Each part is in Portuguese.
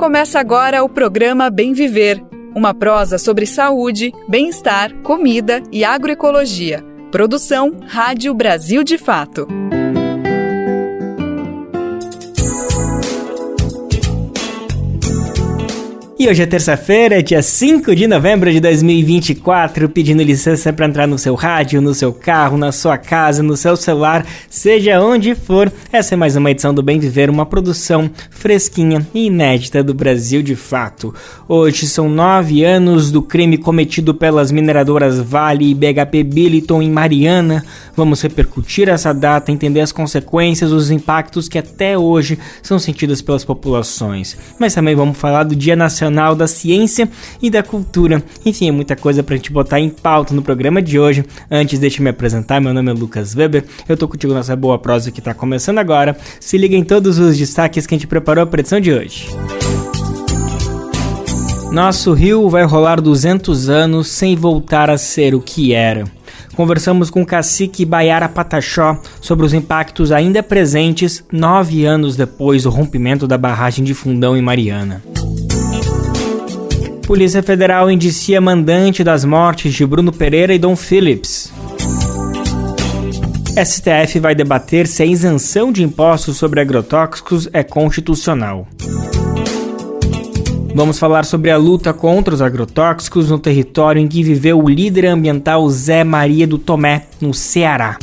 Começa agora o programa Bem Viver, uma prosa sobre saúde, bem-estar, comida e agroecologia. Produção Rádio Brasil de Fato. E hoje é terça-feira, dia 5 de novembro de 2024, pedindo licença para entrar no seu rádio, no seu carro, na sua casa, no seu celular, seja onde for. Essa é mais uma edição do Bem Viver, uma produção fresquinha e inédita do Brasil de Fato. Hoje são 9 anos do crime cometido pelas mineradoras Vale e BHP Billiton em Mariana. Vamos repercutir essa data, entender as consequências, os impactos que até hoje são sentidos pelas populações. Mas também vamos falar do Dia Nacional da Ciência e da Cultura. Enfim, é muita coisa pra gente botar em pauta no programa de hoje. Antes, deixa eu me apresentar, meu nome é Lucas Weber, eu tô contigo nessa boa prosa que tá começando agora. Se liga em todos os destaques que a gente preparou para a edição de hoje. Nosso rio vai rolar 200 anos sem voltar a ser o que era. Conversamos com o cacique Baiara Pataxó sobre os impactos ainda presentes 9 anos depois do rompimento da barragem de Fundão em Mariana. Polícia Federal indicia mandante das mortes de Bruno Pereira e Dom Phillips. STF vai debater se a isenção de impostos sobre agrotóxicos é constitucional. Vamos falar sobre a luta contra os agrotóxicos no território em que viveu o líder ambiental Zé Maria do Tomé, no Ceará.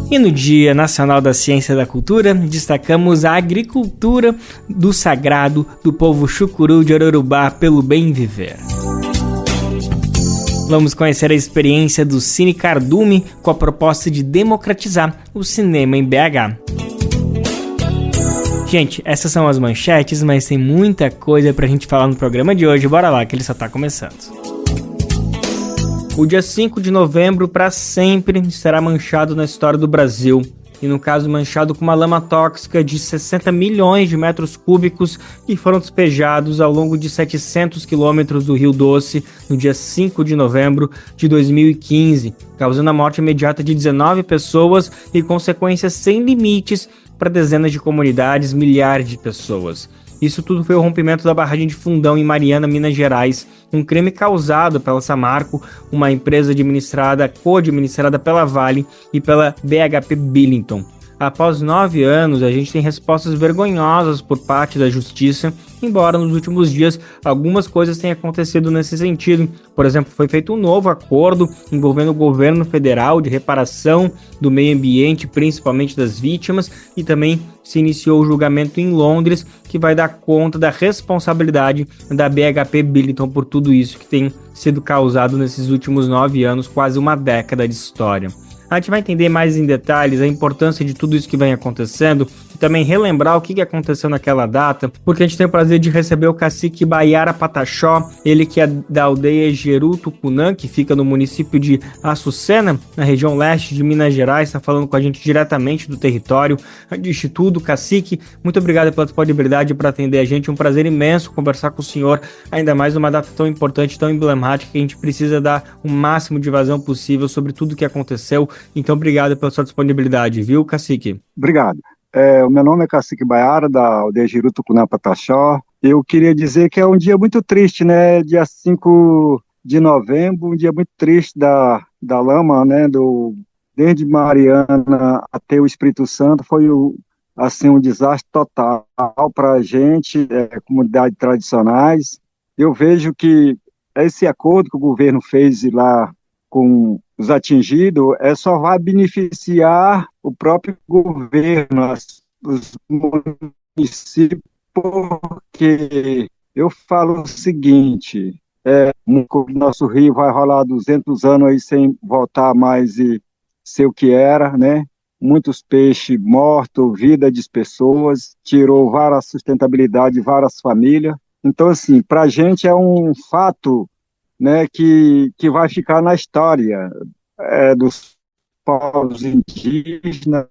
E no Dia Nacional da Ciência e da Cultura, destacamos a agricultura do sagrado do povo chucuru de Ororubá pelo bem viver. Vamos conhecer a experiência do Cine Cardume com a proposta de democratizar o cinema em BH. Gente, essas são as manchetes, mas tem muita coisa pra gente falar no programa de hoje. Bora lá, que ele só tá começando. O dia 5 de novembro, para sempre, será manchado na história do Brasil. E no caso, manchado com uma lama tóxica de 60 milhões de metros cúbicos que foram despejados ao longo de 700 quilômetros do Rio Doce no dia 5 de novembro de 2015, causando a morte imediata de 19 pessoas e consequências sem limites para dezenas de comunidades, milhares de pessoas. Isso tudo foi o rompimento da barragem de Fundão em Mariana, Minas Gerais, um crime causado pela Samarco, uma empresa co-administrada pela Vale e pela BHP Billiton. Após 9 anos, a gente tem respostas vergonhosas por parte da justiça, embora nos últimos dias algumas coisas tenham acontecido nesse sentido. Por exemplo, foi feito um novo acordo envolvendo o governo federal de reparação do meio ambiente, principalmente das vítimas, e também se iniciou o julgamento em Londres, que vai dar conta da responsabilidade da BHP Billiton por tudo isso que tem sido causado nesses últimos 9 anos, quase uma década de história. A gente vai entender mais em detalhes a importância de tudo isso que vem acontecendo e também relembrar o que aconteceu naquela data, porque a gente tem o prazer de receber o cacique Baiara Pataxó, ele que é da aldeia Jerutucunã, que fica no município de Açucena, na região leste de Minas Gerais, está falando com a gente diretamente do território. Antes de tudo, cacique, muito obrigado pela disponibilidade para atender a gente, um prazer imenso conversar com o senhor, ainda mais numa data tão importante, tão emblemática, que a gente precisa dar o máximo de vazão possível sobre tudo o que aconteceu. Então, obrigado pela sua disponibilidade, viu, cacique? Obrigado. O meu nome é Cacique Baiara, da aldeia Jerutucunã Pataxó. Eu queria dizer que é um dia muito triste, né? Dia 5 de novembro, um dia muito triste da lama, né? Desde Mariana até o Espírito Santo, foi um desastre total para a gente, comunidades tradicionais. Eu vejo que esse acordo que o governo fez lá com os atingidos, só vai beneficiar o próprio governo, os municípios, porque eu falo o seguinte, o nosso rio vai rolar 200 anos aí sem voltar mais e ser o que era, né? Muitos peixes mortos, vida de pessoas, tirou várias sustentabilidade de várias famílias. Então, assim, para a gente é um fato, né, que vai ficar na história dos povos indígenas,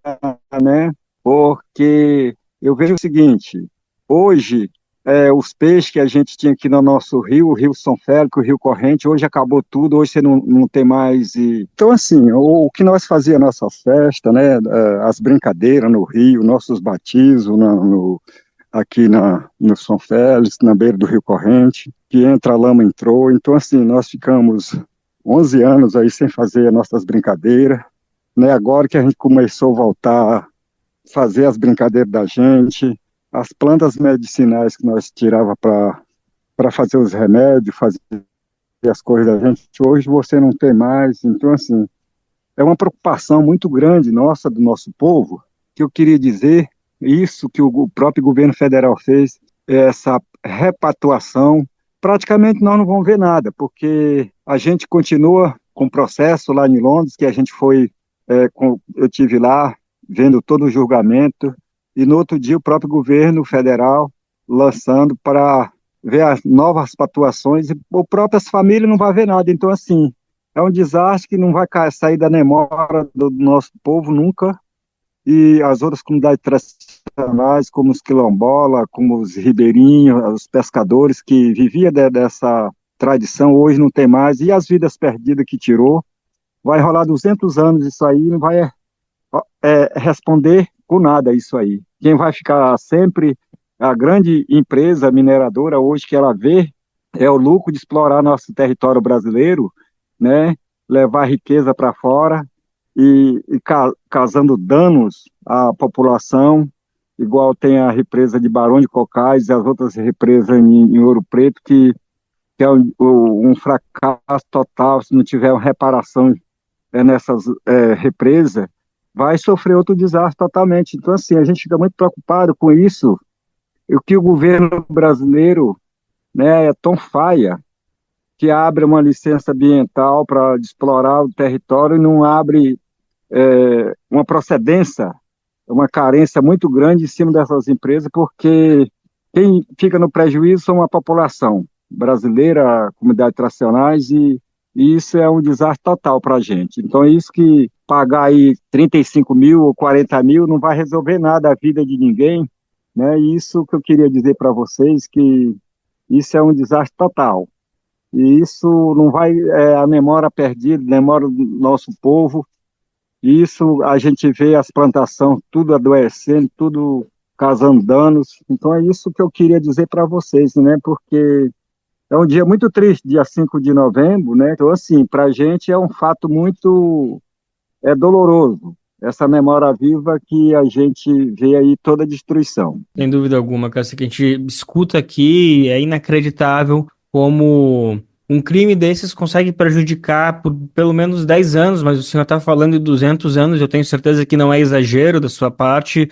né, porque eu vejo o seguinte, hoje os peixes que a gente tinha aqui no nosso rio, o Rio São Félix, o Rio Corrente, hoje acabou tudo, hoje você não tem mais. Então, assim, o que nós fazíamos, nossas festas, né, as brincadeiras no rio, nossos batismos, aqui no São Félix, na beira do Rio Corrente, que entra a lama entrou. Então, assim, nós ficamos 11 anos aí sem fazer as nossas brincadeiras, né? Agora que a gente começou a voltar a fazer as brincadeiras da gente, as plantas medicinais que nós tirava para fazer os remédios, fazer as coisas da gente, hoje você não tem mais. Então, assim, é uma preocupação muito grande nossa, do nosso povo, que eu queria dizer, isso que o próprio governo federal fez, essa repactuação. Praticamente nós não vamos ver nada, porque a gente continua com o processo lá em Londres, que a gente foi, eu tive lá, vendo todo o julgamento, e no outro dia o próprio governo federal lançando para ver as novas pactuações, e o próprias famílias não vai ver nada. Então, assim, é um desastre que não vai sair da memória do nosso povo nunca, e as outras comunidades tradicionais, como os quilombola, como os ribeirinhos, os pescadores que viviam dessa tradição, hoje não tem mais, e as vidas perdidas que tirou, vai rolar 200 anos isso aí, não vai responder por nada isso aí. Quem vai ficar sempre, a grande empresa mineradora hoje que ela vê, é o lucro de explorar nosso território brasileiro, né, levar riqueza para fora e causando danos à população, igual tem a represa de Barão de Cocais e as outras represas em Ouro Preto, que é um fracasso total. Se não tiver uma reparação nessas represas, vai sofrer outro desastre totalmente. Então, assim, a gente fica muito preocupado com isso, e o que o governo brasileiro, né, é tão falha, que abre uma licença ambiental para explorar o território e não abre uma procedência, uma carência muito grande em cima dessas empresas, porque quem fica no prejuízo são a população brasileira, comunidades tradicionais, e isso é um desastre total para a gente. Então, é isso que pagar aí 35 mil ou 40 mil não vai resolver nada a vida de ninguém, né? E isso que eu queria dizer para vocês, que isso é um desastre total. E isso não vai, a memória perdida, a memória do nosso povo. E isso a gente vê as plantações tudo adoecendo, tudo causando danos. Então é isso que eu queria dizer para vocês, né? Porque é um dia muito triste, dia 5 de novembro, né? Então, assim, para a gente é um fato muito doloroso, essa memória viva que a gente vê aí toda a destruição. Sem dúvida alguma, cara, isso que a gente escuta aqui é inacreditável como um crime desses consegue prejudicar por pelo menos 10 anos, mas o senhor está falando de 200 anos, eu tenho certeza que não é exagero da sua parte,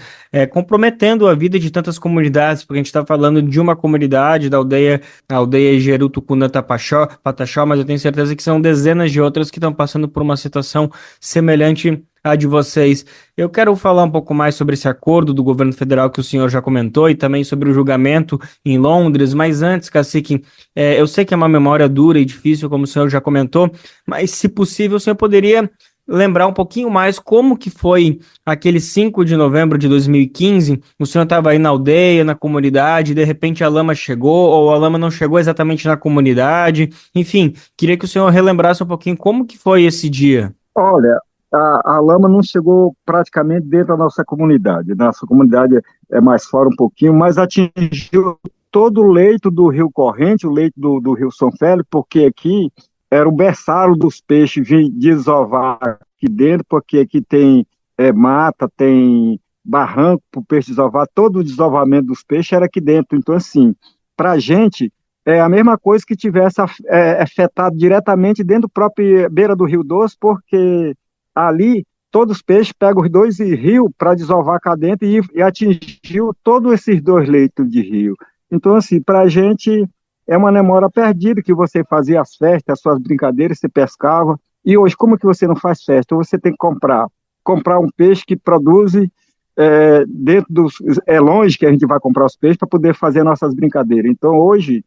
comprometendo a vida de tantas comunidades, porque a gente está falando de uma comunidade, a aldeia Jerutucuna Pataxó, mas eu tenho certeza que são dezenas de outras que estão passando por uma situação semelhante à de vocês. Eu quero falar um pouco mais sobre esse acordo do governo federal que o senhor já comentou e também sobre o julgamento em Londres, mas antes, Cacique, eu sei que é uma memória dura e difícil, como o senhor já comentou, mas se possível, o senhor poderia lembrar um pouquinho mais como que foi aquele 5 de novembro de 2015, o senhor estava aí na aldeia, na comunidade, de repente a lama chegou, ou a lama não chegou exatamente na comunidade, enfim, queria que o senhor relembrasse um pouquinho como que foi esse dia. Olha, a lama não chegou praticamente dentro da nossa comunidade. Nossa comunidade é mais fora um pouquinho, mas atingiu todo o leito do Rio Corrente, o leito do Rio São Félix, porque aqui era o berçário dos peixes vir desovar aqui dentro, porque aqui tem mata, tem barranco para o peixe desovar, todo o desovamento dos peixes era aqui dentro. Então, assim, para a gente é a mesma coisa que tivesse afetado diretamente dentro do próprio beira do Rio Doce, porque ali todos os peixes pegam os dois rios para desovar cá dentro e atingiu todos esses dois leitos de rio. Então, assim, para a gente é uma memória perdida, que você fazia as festas, as suas brincadeiras, você pescava, e hoje como que você não faz festa? Você tem que comprar um peixe que produz dentro dos... É longe que a gente vai comprar os peixes para poder fazer nossas brincadeiras. Então, hoje,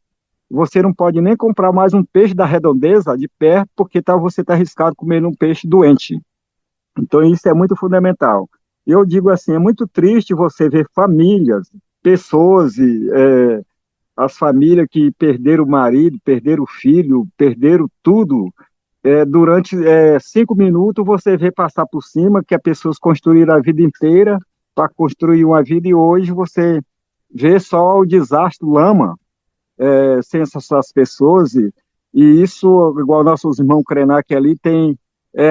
você não pode nem comprar mais um peixe da redondeza de perto, porque você está arriscado comendo um peixe doente. Então, isso é muito fundamental. Eu digo assim, é muito triste você ver famílias, pessoas, as famílias que perderam o marido, perderam o filho, perderam tudo. Durante 5 minutos, você vê passar por cima que as pessoas construíram a vida inteira para construir uma vida, e hoje você ver só o desastre lama, sem essas pessoas, e isso, igual nossos irmãos Krenak ali, tem,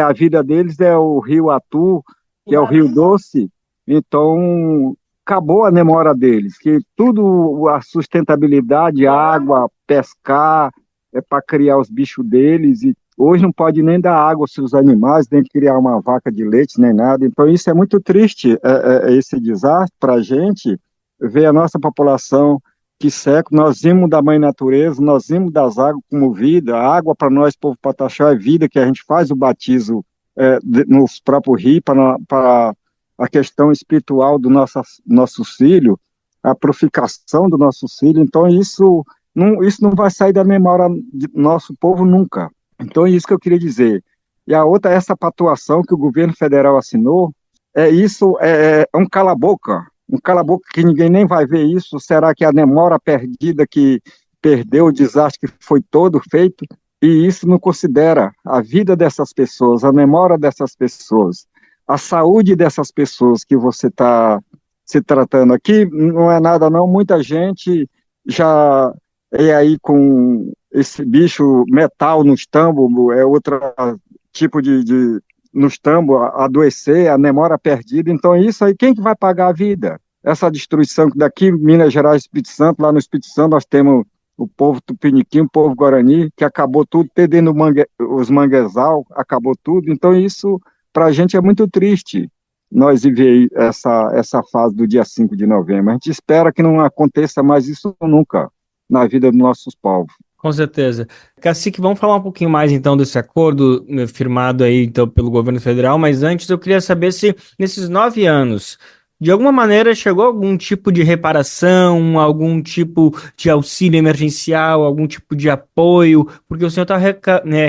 a vida deles é o rio Atu, que é o Rio Doce, então acabou a memória deles, que tudo, a sustentabilidade, água, pescar, é para criar os bichos deles, e hoje não pode nem dar água aos seus animais, nem criar uma vaca de leite, nem nada, então isso é muito triste, esse desastre para a gente, ver a nossa população que seca, nós vimos da mãe natureza, nós vimos das águas como vida, a água para nós, povo pataxó, é vida, que a gente faz o batismo nos próprios rios, para a questão espiritual do nosso filho, a purificação do nosso filho, então isso não vai sair da memória do nosso povo nunca. Então é isso que eu queria dizer. E a outra, essa pactuação que o governo federal assinou, é um cala-boca, que ninguém nem vai ver isso. Será que a memória perdida que perdeu o desastre que foi todo feito? E isso não considera a vida dessas pessoas, a memória dessas pessoas, a saúde dessas pessoas que você está se tratando aqui. Não é nada não, muita gente já é aí com esse bicho metal nos tambos, é outro tipo de nos tambos, adoecer, a memória perdida. Então isso aí, quem que vai pagar a vida? Essa destruição daqui, Minas Gerais, Espírito Santo, lá no Espírito Santo nós temos o povo tupiniquim, o povo guarani, que acabou tudo, perdendo os manguezal, acabou tudo. Então isso, para a gente, é muito triste nós viver essa fase do dia 5 de novembro. A gente espera que não aconteça mais isso nunca na vida dos nossos povos. Com certeza. Cacique, vamos falar um pouquinho mais então desse acordo firmado aí então, pelo governo federal, mas antes eu queria saber se nesses 9 anos, de alguma maneira chegou algum tipo de reparação, algum tipo de auxílio emergencial, algum tipo de apoio, porque o senhor está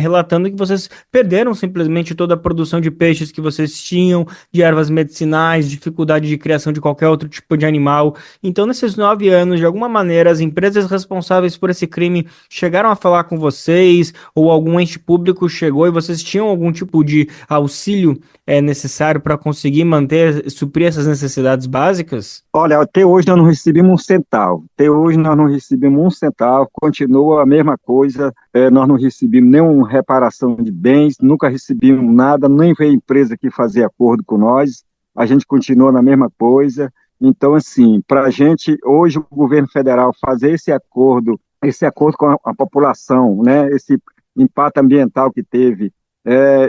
relatando que vocês perderam simplesmente toda a produção de peixes que vocês tinham, de ervas medicinais, dificuldade de criação de qualquer outro tipo de animal. Então, nesses 9 anos, de alguma maneira, as empresas responsáveis por esse crime chegaram a falar com vocês, ou algum ente público chegou e vocês tinham algum tipo de auxílio necessário para conseguir suprir essas necessidades básicas? Olha, até hoje nós não recebemos um centavo. Até hoje nós não recebemos um centavo. Continua a mesma coisa. Nós não recebemos nenhuma reparação de bens, nunca recebemos nada, nem veio empresa que fazia acordo com nós. A gente continua na mesma coisa. Então, assim, para a gente, hoje o governo federal fazer esse acordo com a população, né, esse impacto ambiental que teve.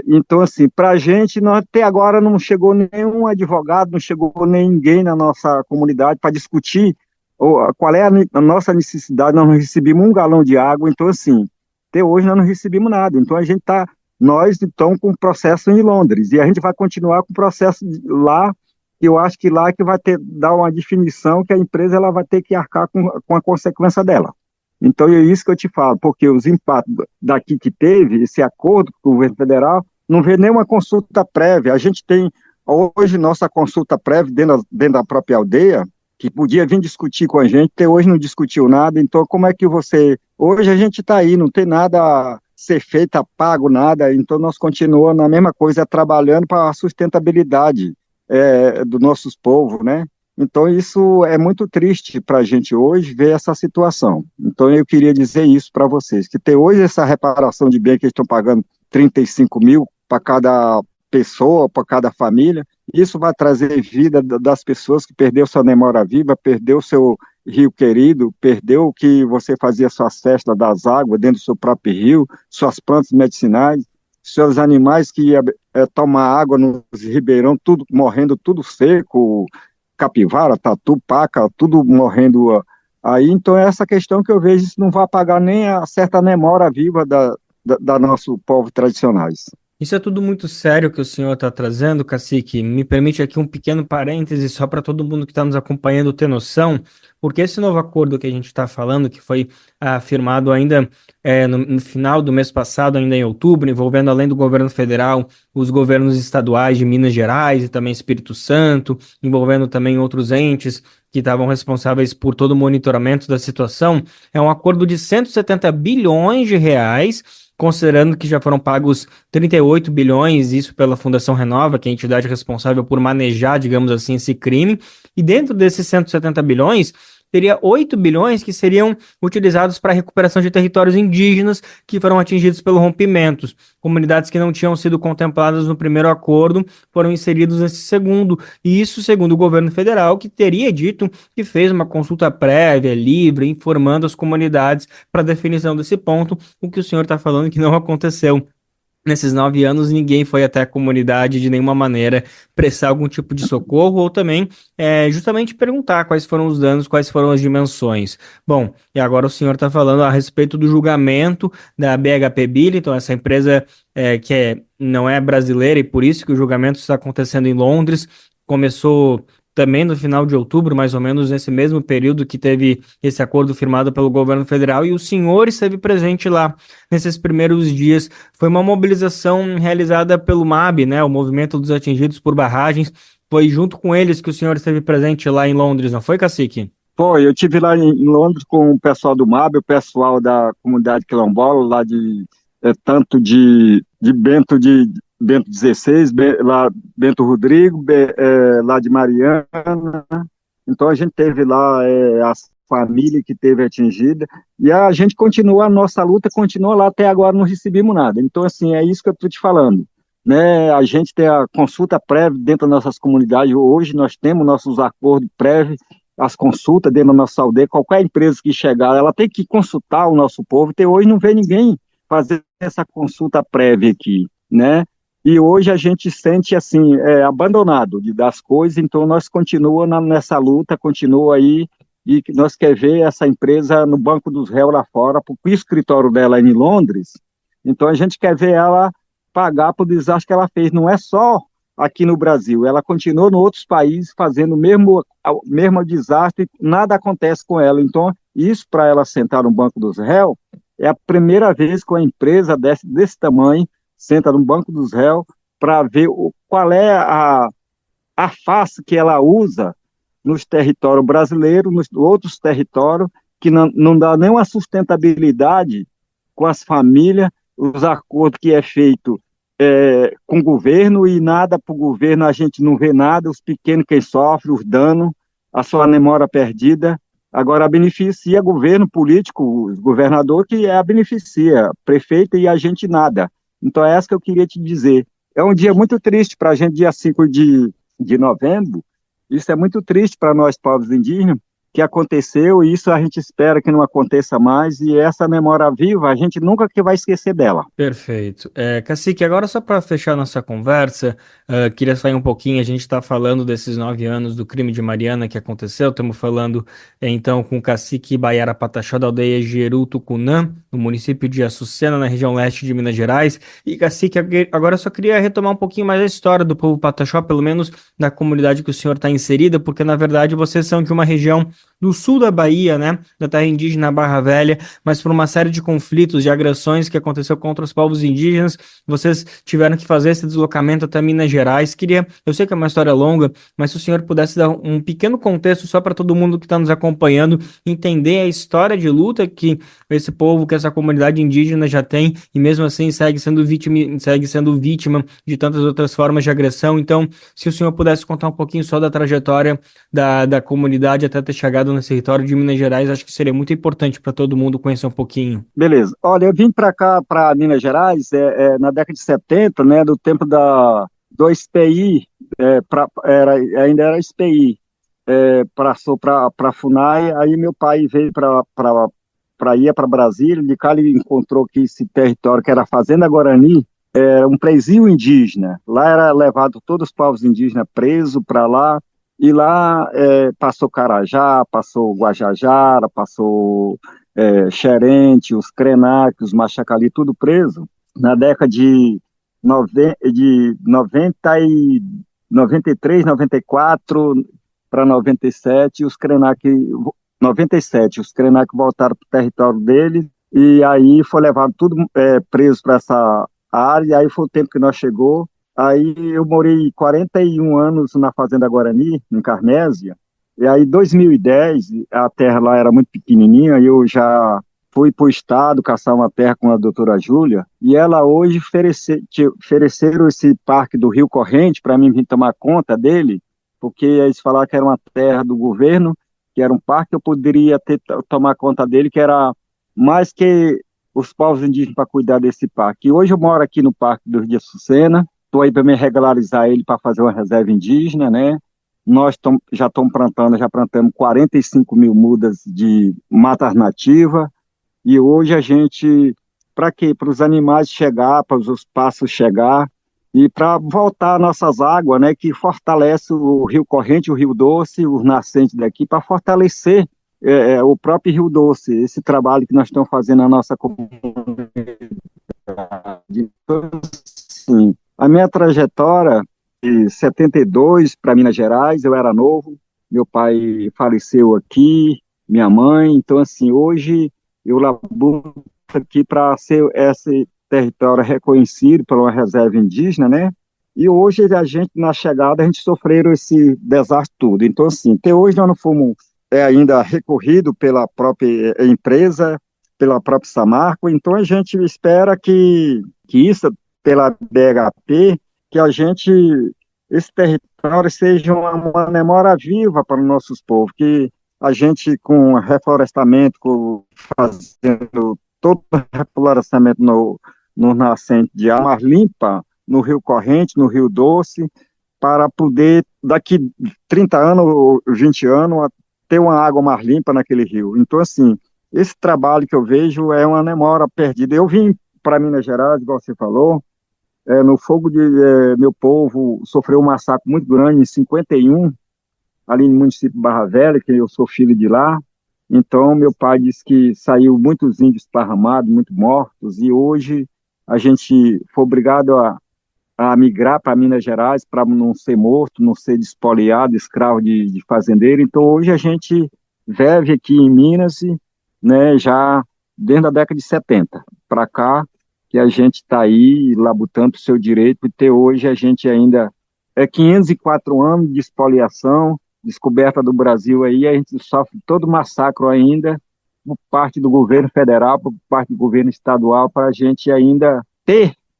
Então, assim, para a gente, até agora não chegou nenhum advogado, não chegou ninguém na nossa comunidade para discutir qual é a nossa necessidade. Nós não recebemos um galão de água, então, assim, até hoje nós não recebemos nada. Então, nós estamos com o processo em Londres, e a gente vai continuar com o processo lá, e eu acho que lá que vai dar uma definição que a empresa ela vai ter que arcar com a consequência dela. Então é isso que eu te falo, porque os impactos daqui que teve, esse acordo com o governo federal, não vê nenhuma consulta prévia. A gente tem hoje nossa consulta prévia dentro da própria aldeia, que podia vir discutir com a gente, até hoje não discutiu nada. Então como é que hoje a gente está aí, não tem nada a ser feito, pago, nada, então nós continuamos na mesma coisa, trabalhando para a sustentabilidade dos nossos povos, né? Então, isso é muito triste para a gente hoje ver essa situação. Então, eu queria dizer isso para vocês, que ter hoje essa reparação de bem que eles estão pagando 35 mil para cada pessoa, para cada família, isso vai trazer vida das pessoas que perdeu sua memória viva, perdeu seu rio querido, perdeu que você fazia suas festas das águas dentro do seu próprio rio, suas plantas medicinais, seus animais que tomar água nos ribeirão, tudo morrendo, tudo seco, capivara, tatu, paca, tudo morrendo aí. Então é essa questão que eu vejo, isso não vai apagar nem a certa memória viva da nosso povo tradicionais. Isso é tudo muito sério que o senhor está trazendo, Cacique. Me permite aqui um pequeno parêntese só para todo mundo que está nos acompanhando ter noção, porque esse novo acordo que a gente está falando, que foi firmado ainda no final do mês passado, ainda em outubro, envolvendo além do governo federal, os governos estaduais de Minas Gerais e também Espírito Santo, envolvendo também outros entes que estavam responsáveis por todo o monitoramento da situação, é um acordo de 170 bilhões de reais, considerando que já foram pagos 38 bilhões, isso pela Fundação Renova, que é a entidade responsável por manejar, digamos assim, esse crime, e dentro desses 170 bilhões, teria 8 bilhões que seriam utilizados para a recuperação de territórios indígenas que foram atingidos pelo rompimento. Comunidades que não tinham sido contempladas no primeiro acordo foram inseridas nesse segundo, e isso segundo o governo federal, que teria dito que fez uma consulta prévia, livre, informando as comunidades para a definição desse ponto, o que o senhor está falando que não aconteceu. Nesses 9 anos, ninguém foi até a comunidade de nenhuma maneira prestar algum tipo de socorro ou também justamente perguntar quais foram os danos, quais foram as dimensões. Bom, e agora o senhor está falando a respeito do julgamento da BHP Billiton, essa empresa não é brasileira e por isso que o julgamento está acontecendo em Londres. Começou também no final de outubro, mais ou menos nesse mesmo período que teve esse acordo firmado pelo governo federal, e o senhor esteve presente lá nesses primeiros dias. Foi uma mobilização realizada pelo MAB, né, o Movimento dos Atingidos por Barragens. Foi junto com eles que o senhor esteve presente lá em Londres, não foi, cacique? Foi, eu estive lá em Londres com o pessoal do MAB, o pessoal da comunidade quilombola, lá tanto de Bento XVI, lá Bento Rodrigo, lá de Mariana. Então a gente teve lá a família que teve atingida, e a gente continua, a nossa luta continua lá, até agora não recebemos nada. Então assim, é isso que eu estou te falando, né? A gente tem a consulta prévia dentro das nossas comunidades, hoje nós temos nossos acordos prévios, as consultas dentro da nossa aldeia, qualquer empresa que chegar, ela tem que consultar o nosso povo, até hoje não vê ninguém fazer essa consulta prévia aqui, né? E hoje a gente sente, assim, abandonado das coisas, então nós continuamos nessa luta, continua aí, e nós queremos ver essa empresa no banco dos réus lá fora, porque o escritório dela é em Londres, então a gente quer ver ela pagar por desastre que ela fez, não é só aqui no Brasil, ela continua em outros países fazendo o mesmo desastre, nada acontece com ela, então isso para ela sentar no banco dos réus, é a primeira vez que uma empresa desse tamanho senta no banco dos réus para ver qual é a face que ela usa nos territórios brasileiros, nos outros territórios, que não dá nenhuma sustentabilidade com as famílias, os acordos que é feito com o governo, e nada para o governo, a gente não vê nada, os pequenos quem sofre, os danos, a sua memória perdida. Agora, beneficia governo político, os governador que beneficia, prefeito e a gente nada. Então, é essa que eu queria te dizer. É um dia muito triste para a gente, dia 5 de novembro. Isso é muito triste para nós, povos indígenas, que aconteceu, e isso a gente espera que não aconteça mais, e essa memória viva, a gente nunca que vai esquecer dela. Perfeito. Cacique, agora só para fechar nossa conversa, queria sair um pouquinho, a gente está falando desses 9 anos do crime de Mariana que aconteceu, estamos falando então com o cacique Baiara Pataxó da aldeia Jeru-Tucunã, no município de Açucena, na região leste de Minas Gerais. E cacique, agora eu só queria retomar um pouquinho mais a história do povo Pataxó, pelo menos da comunidade que o senhor está inserida, porque na verdade vocês são de uma região do sul da Bahia, né, da terra indígena Barra Velha, mas por uma série de conflitos, de agressões que aconteceu contra os povos indígenas, vocês tiveram que fazer esse deslocamento até Minas Gerais. Eu sei que é uma história longa, mas se o senhor pudesse dar um pequeno contexto só para todo mundo que está nos acompanhando entender a história de luta que esse povo, que essa comunidade indígena já tem, e mesmo assim segue sendo vítima de tantas outras formas de agressão. Então, se o senhor pudesse contar um pouquinho só da trajetória da comunidade até ter chegado nesse território de Minas Gerais, acho que seria muito importante para todo mundo conhecer um pouquinho. Beleza. Olha, eu vim para cá, para Minas Gerais, na década de 70, né, do tempo do SPI, ainda era SPI, passou para a FUNAI, aí meu pai veio ir para Brasília, de cá ele encontrou que esse território, que era a Fazenda Guarani, era um presídio indígena, lá era levado todos os povos indígenas presos para lá, e lá passou Carajá, passou Guajajara, passou Xerente, os Krenak, os Machacali, tudo preso. Na década de 93, 94 para 97, os Krenak, 97, os Krenak voltaram para o território deles, e aí foi levado tudo preso para essa área, e aí foi o tempo que nós chegou. Aí eu morei 41 anos na Fazenda Guarani, em Carmésia, e aí em 2010, a terra lá era muito pequenininha, e eu já fui para o estado caçar uma terra com a doutora Júlia, e ela hoje ofereceram esse parque do Rio Corrente para mim vir tomar conta dele, porque eles falaram que era uma terra do governo, que era um parque, eu poderia tomar conta dele, que era mais que os povos indígenas para cuidar desse parque. E hoje eu moro aqui no Parque do Rio de Açucena, estou aí para me regularizar ele para fazer uma reserva indígena, né? Nós já plantamos 45 mil mudas de mata nativa, e hoje a gente, para quê? Para os animais chegar, para os pássaros chegar, e para voltar nossas águas, né, que fortalece o Rio Corrente, o Rio Doce, os nascentes daqui, para fortalecer o próprio Rio Doce, esse trabalho que nós estamos fazendo na nossa comunidade. Então, sim, a minha trajetória de 72 para Minas Gerais, eu era novo, meu pai faleceu aqui, minha mãe, então assim, hoje eu laburo aqui para ser esse território reconhecido por uma reserva indígena, né? E hoje a gente, na chegada, a gente sofreu esse desastre tudo. Então assim, até hoje nós não fomos ainda recorrido pela própria empresa, pela própria Samarco, então a gente espera que isso, pela BHP, que esse território seja uma memória viva para os nossos povos, que a gente, com reflorestamento, fazendo todo o reflorestamento no nascente de água mais limpa, no Rio Corrente, no Rio Doce, para poder, daqui 30 anos ou 20 anos, ter uma água mais limpa naquele rio. Então, assim, esse trabalho que eu vejo é uma memória perdida. Eu vim para Minas Gerais, igual você falou, no fogo de meu povo sofreu um massacre muito grande em 51, ali no município de Barra Velha, que eu sou filho de lá. Então, meu pai disse que saiu muitos índios esparramados, muito mortos, e hoje a gente foi obrigado a migrar para Minas Gerais para não ser morto, não ser despoliado, escravo de fazendeiro. Então, hoje a gente vive aqui em Minas, né, já desde a década de 70 para cá, que a gente está aí labutando o seu direito, e até hoje a gente ainda 504 anos de expoliação, descoberta do Brasil aí, a gente sofre todo o massacre ainda, por parte do governo federal, por parte do governo estadual, para a gente ainda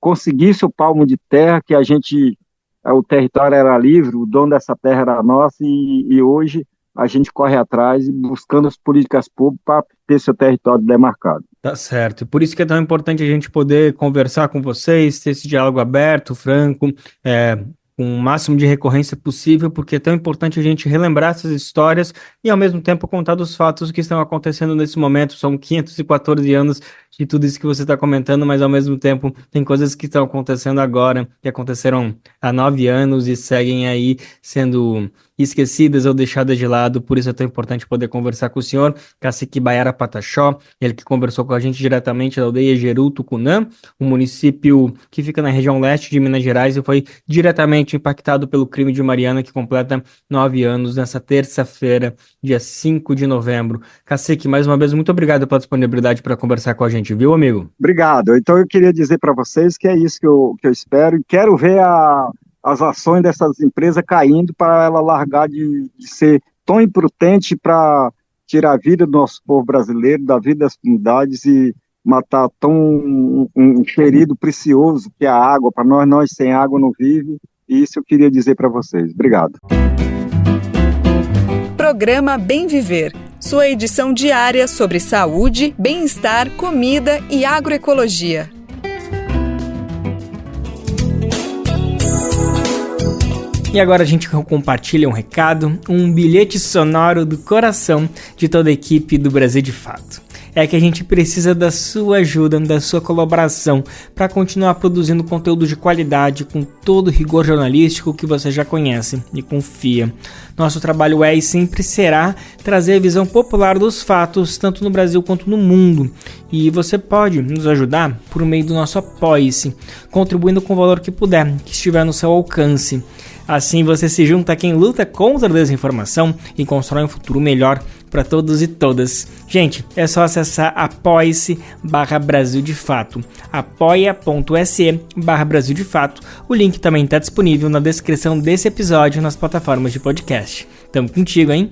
conseguisse o palmo de terra, que o território era livre, o dono dessa terra era nosso, e hoje a gente corre atrás buscando as políticas públicas para ter seu território demarcado. Tá certo. Por isso que é tão importante a gente poder conversar com vocês, ter esse diálogo aberto, franco, com o máximo de recorrência possível, porque é tão importante a gente relembrar essas histórias e, ao mesmo tempo, contar dos fatos que estão acontecendo nesse momento. São 514 anos de tudo isso que você está comentando, mas, ao mesmo tempo, tem coisas que estão acontecendo agora, que aconteceram há 9 anos e seguem aí sendo esquecidas ou deixadas de lado. Por isso é tão importante poder conversar com o senhor Cacique Baiara Pataxó, ele que conversou com a gente diretamente da aldeia Jeru-Tucunã, um município que fica na região leste de Minas Gerais e foi diretamente impactado pelo crime de Mariana, que completa 9 anos nessa terça-feira, dia 5 de novembro. Cacique, mais uma vez, muito obrigado pela disponibilidade para conversar com a gente, viu, amigo? Obrigado. Então eu queria dizer para vocês que é isso que eu espero, e quero ver as ações dessas empresas caindo para ela largar de ser tão imprudente para tirar a vida do nosso povo brasileiro, da vida das comunidades, e matar um querido precioso que é a água. Para nós sem água não vive. E isso eu queria dizer para vocês. Obrigado. Programa Bem Viver, sua edição diária sobre saúde, bem-estar, comida e agroecologia. E agora a gente compartilha um recado, um bilhete sonoro do coração de toda a equipe do Brasil de Fato. É que a gente precisa da sua ajuda, da sua colaboração para continuar produzindo conteúdo de qualidade com todo o rigor jornalístico que você já conhece e confia. Nosso trabalho é e sempre será trazer a visão popular dos fatos, tanto no Brasil quanto no mundo. E você pode nos ajudar por meio do nosso Apoie-se, contribuindo com o valor que puder, que estiver no seu alcance. Assim você se junta a quem luta contra a desinformação e constrói um futuro melhor para todos e todas. Gente, é só acessar apoie-se/Brasil de Fato, apoia.se/Brasil de Fato. O link também está disponível na descrição desse episódio nas plataformas de podcast. Tamo contigo, hein?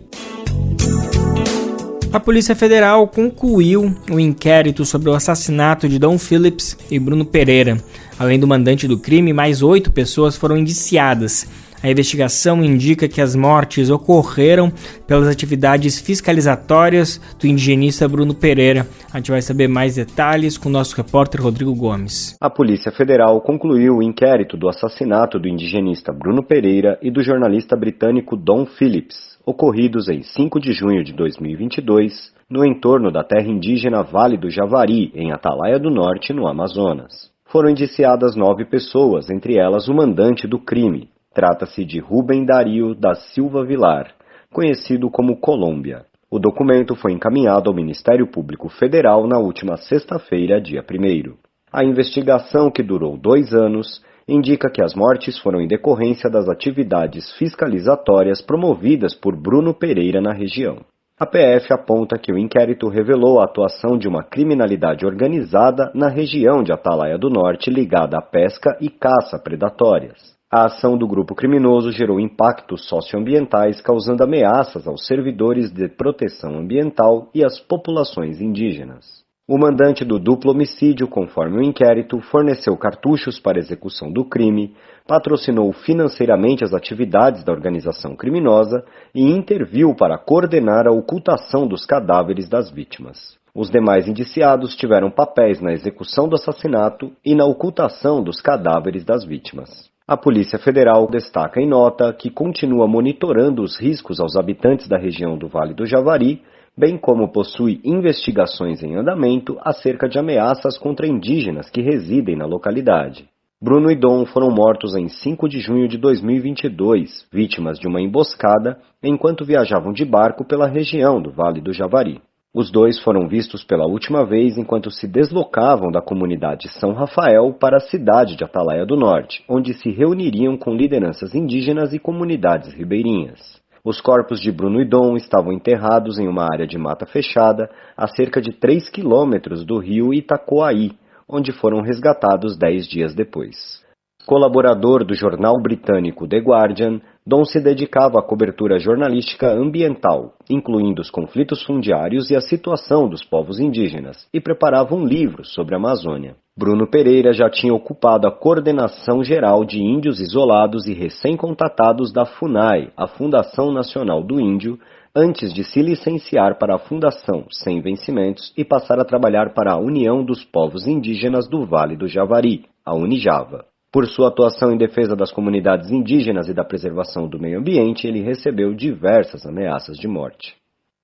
A Polícia Federal concluiu o inquérito sobre o assassinato de Dom Phillips e Bruno Pereira. Além do mandante do crime, mais 8 pessoas foram indiciadas. A investigação indica que as mortes ocorreram pelas atividades fiscalizatórias do indigenista Bruno Pereira. A gente vai saber mais detalhes com o nosso repórter Rodrigo Gomes. A Polícia Federal concluiu o inquérito do assassinato do indigenista Bruno Pereira e do jornalista britânico Dom Phillips, ocorridos em 5 de junho de 2022, no entorno da terra indígena Vale do Javari, em Atalaia do Norte, no Amazonas. Foram indiciadas 9 pessoas, entre elas o mandante do crime. Trata-se de Rubem Dario da Silva Vilar, conhecido como Colômbia. O documento foi encaminhado ao Ministério Público Federal na última sexta-feira, dia 1º. A investigação, que durou 2 anos, indica que as mortes foram em decorrência das atividades fiscalizatórias promovidas por Bruno Pereira na região. A PF aponta que o inquérito revelou a atuação de uma criminalidade organizada na região de Atalaia do Norte ligada à pesca e caça predatórias. A ação do grupo criminoso gerou impactos socioambientais, causando ameaças aos servidores de proteção ambiental e às populações indígenas. O mandante do duplo homicídio, conforme o inquérito, forneceu cartuchos para execução do crime, patrocinou financeiramente as atividades da organização criminosa e interviu para coordenar a ocultação dos cadáveres das vítimas. Os demais indiciados tiveram papéis na execução do assassinato e na ocultação dos cadáveres das vítimas. A Polícia Federal destaca em nota que continua monitorando os riscos aos habitantes da região do Vale do Javari, bem como possui investigações em andamento acerca de ameaças contra indígenas que residem na localidade. Bruno e Dom foram mortos em 5 de junho de 2022, vítimas de uma emboscada, enquanto viajavam de barco pela região do Vale do Javari. Os dois foram vistos pela última vez enquanto se deslocavam da comunidade São Rafael para a cidade de Atalaia do Norte, onde se reuniriam com lideranças indígenas e comunidades ribeirinhas. Os corpos de Bruno e Dom estavam enterrados em uma área de mata fechada a cerca de 3 quilômetros do rio Itacoaí, onde foram resgatados 10 dias depois. Colaborador do jornal britânico The Guardian, Dom se dedicava à cobertura jornalística ambiental, incluindo os conflitos fundiários e a situação dos povos indígenas, e preparava um livro sobre a Amazônia. Bruno Pereira já tinha ocupado a coordenação geral de índios isolados e recém-contatados da FUNAI, a Fundação Nacional do Índio, antes de se licenciar para a Fundação Sem Vencimentos e passar a trabalhar para a União dos Povos Indígenas do Vale do Javari, a Unijava. Por sua atuação em defesa das comunidades indígenas e da preservação do meio ambiente, ele recebeu diversas ameaças de morte.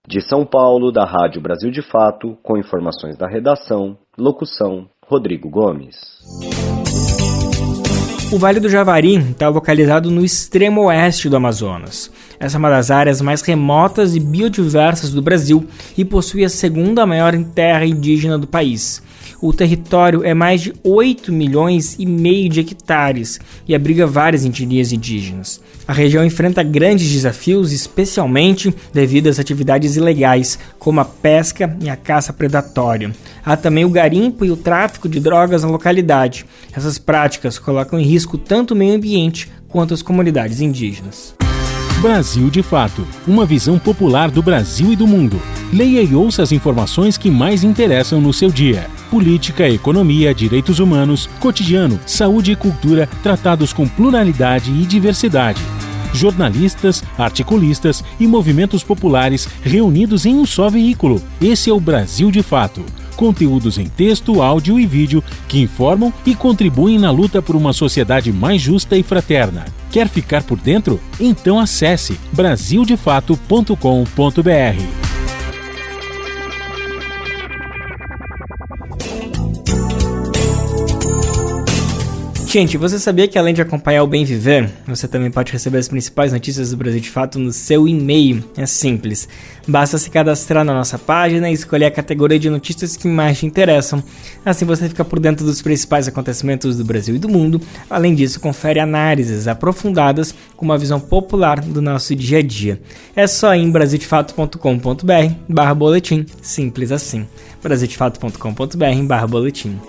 De São Paulo, da Rádio Brasil de Fato, com informações da redação, locução, Rodrigo Gomes. O Vale do Javari está localizado no extremo oeste do Amazonas. Essa é uma das áreas mais remotas e biodiversas do Brasil e possui a segunda maior terra indígena do país. O território é mais de 8 milhões e meio de hectares e abriga várias etnias indígenas. A região enfrenta grandes desafios, especialmente devido às atividades ilegais, como a pesca e a caça predatória. Há também o garimpo e o tráfico de drogas na localidade. Essas práticas colocam em risco tanto o meio ambiente quanto as comunidades indígenas. Brasil de Fato, uma visão popular do Brasil e do mundo. Leia e ouça as informações que mais interessam no seu dia. Política, economia, direitos humanos, cotidiano, saúde e cultura, tratados com pluralidade e diversidade. Jornalistas, articulistas e movimentos populares reunidos em um só veículo. Esse é o Brasil de Fato. Conteúdos em texto, áudio e vídeo que informam e contribuem na luta por uma sociedade mais justa e fraterna. Quer ficar por dentro? Então acesse brasildefato.com.br. Gente, você sabia que além de acompanhar o Bem Viver, você também pode receber as principais notícias do Brasil de Fato no seu e-mail? É simples. Basta se cadastrar na nossa página e escolher a categoria de notícias que mais te interessam. Assim você fica por dentro dos principais acontecimentos do Brasil e do mundo. Além disso, confere análises aprofundadas com uma visão popular do nosso dia a dia. É só ir em brasildefato.com.br/boletim. Simples assim. brasildefato.com.br/boletim.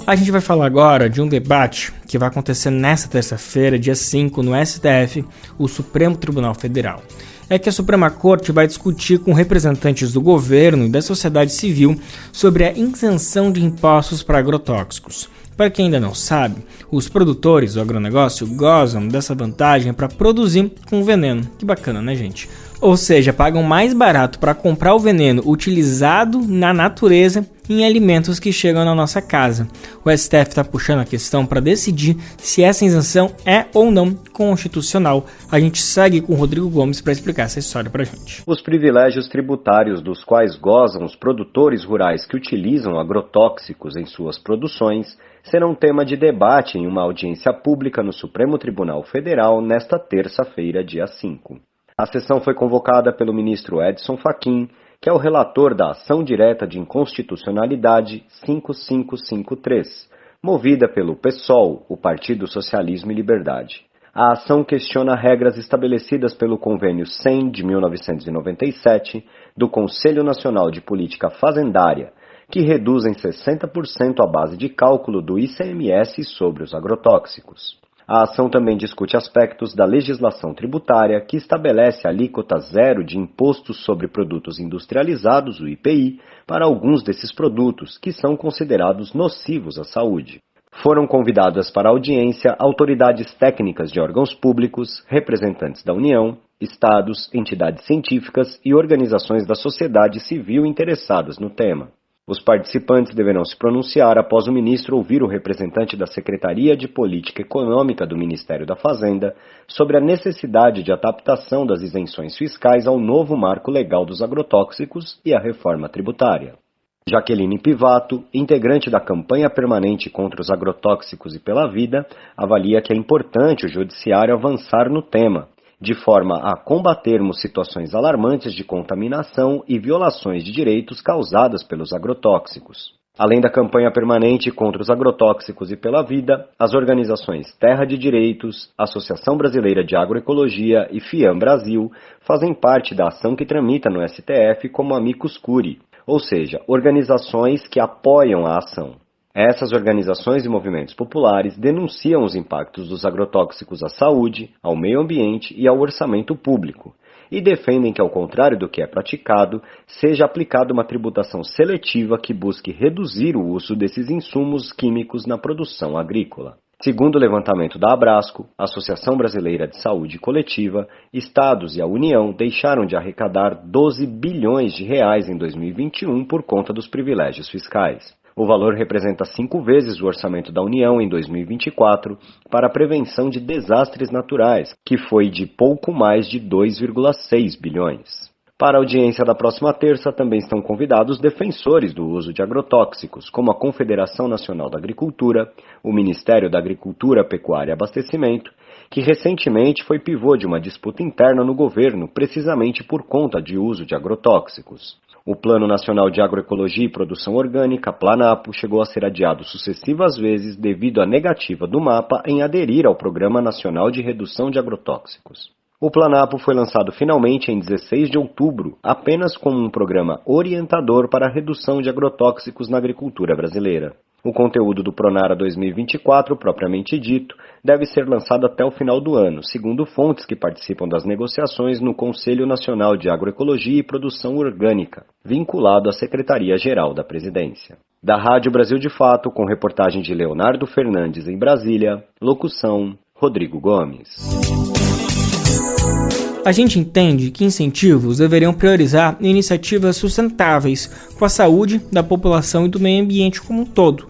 A gente vai falar agora de um debate que vai acontecer nesta terça-feira, dia 5, no STF, o Supremo Tribunal Federal. é que a Suprema Corte vai discutir com representantes do governo e da sociedade civil sobre a isenção de impostos para agrotóxicos. Para quem ainda não sabe, os produtores do agronegócio gozam dessa vantagem para produzir com veneno. Que bacana, né, gente? Ou seja, pagam mais barato para comprar o veneno utilizado na natureza em alimentos que chegam na nossa casa. O STF está puxando a questão para decidir se essa isenção é ou não constitucional. A gente segue com o Rodrigo Gomes para explicar essa história para a gente. Os privilégios tributários dos quais gozam os produtores rurais que utilizam agrotóxicos em suas produções serão tema de debate em uma audiência pública no Supremo Tribunal Federal nesta terça-feira, dia 5. A sessão foi convocada pelo ministro Edson Fachin, que é o relator da Ação Direta de Inconstitucionalidade 5553, movida pelo PSOL, o Partido Socialismo e Liberdade. A ação questiona regras estabelecidas pelo Convênio 100 de 1997 do Conselho Nacional de Política Fazendária, que reduzem 60% a base de cálculo do ICMS sobre os agrotóxicos. A ação também discute aspectos da legislação tributária que estabelece alíquota zero de impostos sobre produtos industrializados, o IPI, para alguns desses produtos que são considerados nocivos à saúde. Foram convidadas para a audiência autoridades técnicas de órgãos públicos, representantes da União, estados, entidades científicas e organizações da sociedade civil interessadas no tema. Os participantes deverão se pronunciar após o ministro ouvir o representante da Secretaria de Política Econômica do Ministério da Fazenda sobre a necessidade de adaptação das isenções fiscais ao novo marco legal dos agrotóxicos e à reforma tributária. Jaqueline Pivato, integrante da campanha permanente contra os agrotóxicos e pela vida, avalia que é importante o judiciário avançar no tema, de forma a combatermos situações alarmantes de contaminação e violações de direitos causadas pelos agrotóxicos. Além da campanha permanente contra os agrotóxicos e pela vida, as organizações Terra de Direitos, Associação Brasileira de Agroecologia e FIAM Brasil fazem parte da ação que tramita no STF como amicus curiae, ou seja, organizações que apoiam a ação. Essas organizações e movimentos populares denunciam os impactos dos agrotóxicos à saúde, ao meio ambiente e ao orçamento público, e defendem que, ao contrário do que é praticado, seja aplicada uma tributação seletiva que busque reduzir o uso desses insumos químicos na produção agrícola. Segundo o levantamento da Abrasco, Associação Brasileira de Saúde Coletiva, estados e a União deixaram de arrecadar 12 bilhões de reais em 2021 por conta dos privilégios fiscais. O valor representa 5 vezes o orçamento da União em 2024 para a prevenção de desastres naturais, que foi de pouco mais de 2,6 bilhões. Para a audiência da próxima terça também estão convidados defensores do uso de agrotóxicos, como a Confederação Nacional da Agricultura, o Ministério da Agricultura, Pecuária e Abastecimento, que recentemente foi pivô de uma disputa interna no governo, precisamente por conta de uso de agrotóxicos. O Plano Nacional de Agroecologia e Produção Orgânica, PLANAPO, chegou a ser adiado sucessivas vezes devido à negativa do MAPA em aderir ao Programa Nacional de Redução de Agrotóxicos. O PLANAPO foi lançado finalmente em 16 de outubro, apenas como um programa orientador para a redução de agrotóxicos na agricultura brasileira. O conteúdo do Pronara 2024, propriamente dito, deve ser lançado até o final do ano, segundo fontes que participam das negociações no Conselho Nacional de Agroecologia e Produção Orgânica, vinculado à Secretaria-Geral da Presidência. Da Rádio Brasil de Fato, com reportagem de Leonardo Fernandes em Brasília, locução Rodrigo Gomes. A gente entende que incentivos deveriam priorizar iniciativas sustentáveis com a saúde da população e do meio ambiente como um todo.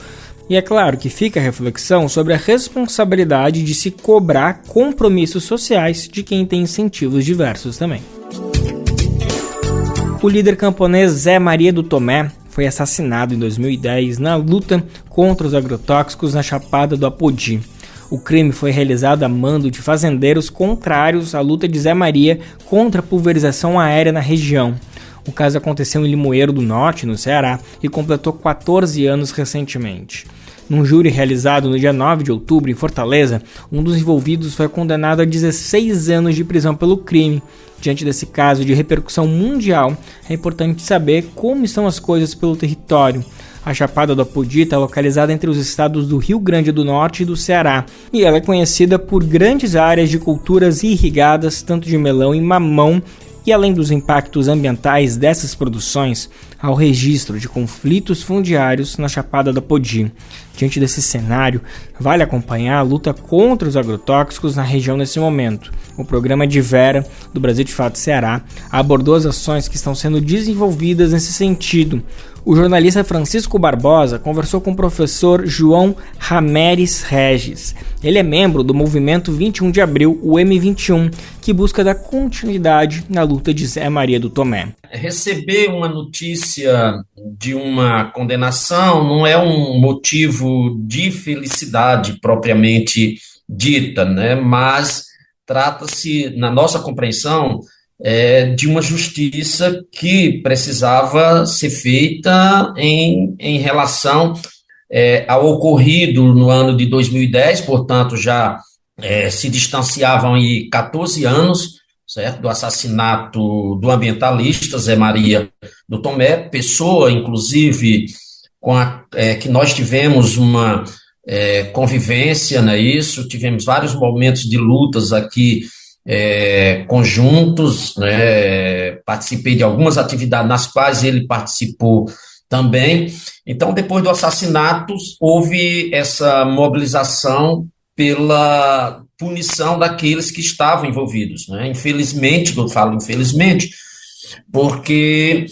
E é claro que fica a reflexão sobre a responsabilidade de se cobrar compromissos sociais de quem tem incentivos diversos também. O líder camponês Zé Maria do Tomé foi assassinado em 2010 na luta contra os agrotóxicos na Chapada do Apodi. O crime foi realizado a mando de fazendeiros contrários à luta de Zé Maria contra a pulverização aérea na região. O caso aconteceu em Limoeiro do Norte, no Ceará, e completou 14 anos recentemente. Num júri realizado no dia 9 de outubro em Fortaleza, um dos envolvidos foi condenado a 16 anos de prisão pelo crime. Diante desse caso de repercussão mundial, é importante saber como estão as coisas pelo território. A Chapada do Apodi está localizada entre os estados do Rio Grande do Norte e do Ceará, e ela é conhecida por grandes áreas de culturas irrigadas, tanto de melão e mamão, E além dos impactos ambientais dessas produções, há o registro de conflitos fundiários na Chapada da Podi. Diante desse cenário, vale acompanhar a luta contra os agrotóxicos na região nesse momento. O programa de Vera, do Brasil de Fato Ceará, abordou as ações que estão sendo desenvolvidas nesse sentido. O jornalista Francisco Barbosa conversou com o professor João Rameres Regis. Ele é membro do movimento 21 de Abril, o M21, que busca dar continuidade na luta de Zé Maria do Tomé. Receber uma notícia de uma condenação não é um motivo de felicidade propriamente dita, né? Mas trata-se, na nossa compreensão, de uma justiça que precisava ser feita em relação ao ocorrido no ano de 2010, portanto, já se distanciavam aí 14 anos, certo, do assassinato do ambientalista Zé Maria do Tomé, pessoa, inclusive, que nós tivemos uma convivência, né, tivemos vários momentos de lutas aqui conjuntos, né, participei de algumas atividades nas quais ele participou também. Então, depois do assassinato, houve essa mobilização pela punição daqueles que estavam envolvidos, né? Infelizmente, eu falo infelizmente, porque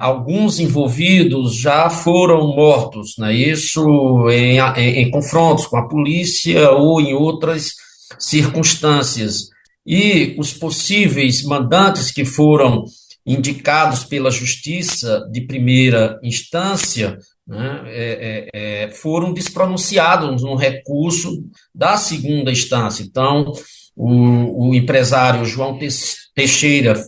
alguns envolvidos já foram mortos, né? Em confrontos com a polícia ou em outras circunstâncias. E os possíveis mandantes que foram indicados pela justiça de primeira instância, né, foram despronunciados no recurso da segunda instância. Então, o empresário João Teixeira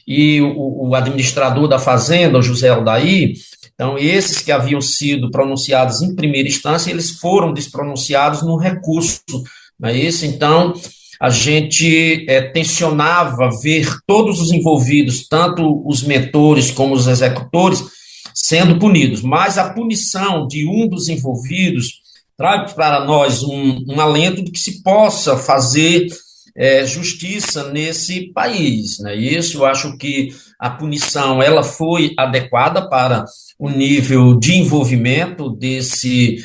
e o administrador da fazenda, o José Aldair, então, esses que haviam sido pronunciados em primeira instância, eles foram despronunciados no recurso. Não é isso? Então, a gente tensionava ver todos os envolvidos, tanto os mentores como os executores, sendo punidos. Mas a punição de um dos envolvidos traz para nós um alento de que se possa fazer justiça nesse país. Né? Isso, eu acho que a punição ela foi adequada para o nível de envolvimento desse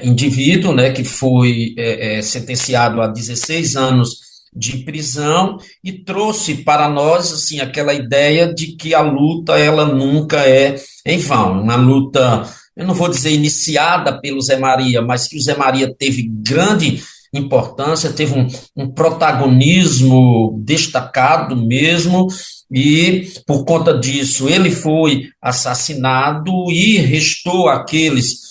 indivíduo, né, que foi sentenciado a 16 anos de prisão e trouxe para nós assim, aquela ideia de que a luta ela nunca é em vão. Uma luta, eu não vou dizer iniciada pelo Zé Maria, mas que o Zé Maria teve grande importância, teve um protagonismo destacado mesmo, e por conta disso ele foi assassinado e restou aqueles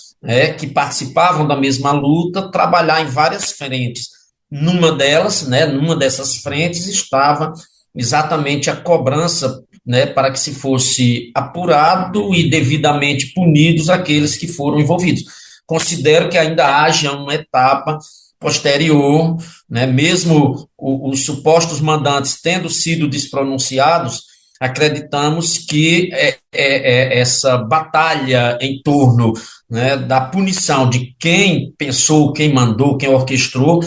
que participavam da mesma luta trabalhar em várias frentes. Numa delas, numa dessas frentes estava exatamente a cobrança, para que se fosse apurado e devidamente punidos aqueles que foram envolvidos. Considero que ainda haja uma etapa posterior, mesmo os supostos mandantes tendo sido despronunciados, acreditamos que essa batalha em torno da punição de quem pensou, quem mandou, quem orquestrou,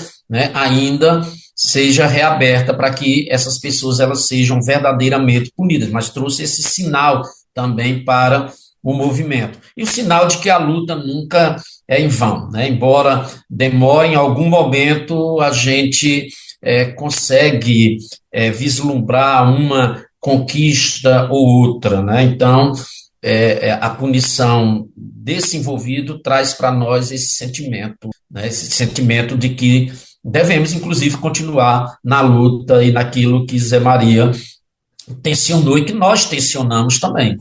ainda seja reaberta para que essas pessoas elas sejam verdadeiramente punidas, mas trouxe esse sinal também para o movimento. E o sinal de que a luta nunca é em vão, embora demore, em algum momento a gente consegue vislumbrar uma conquista ou outra, Então, a punição desse envolvido traz para nós esse sentimento de que devemos, inclusive, continuar na luta e naquilo que Zé Maria tensionou e que nós tensionamos também.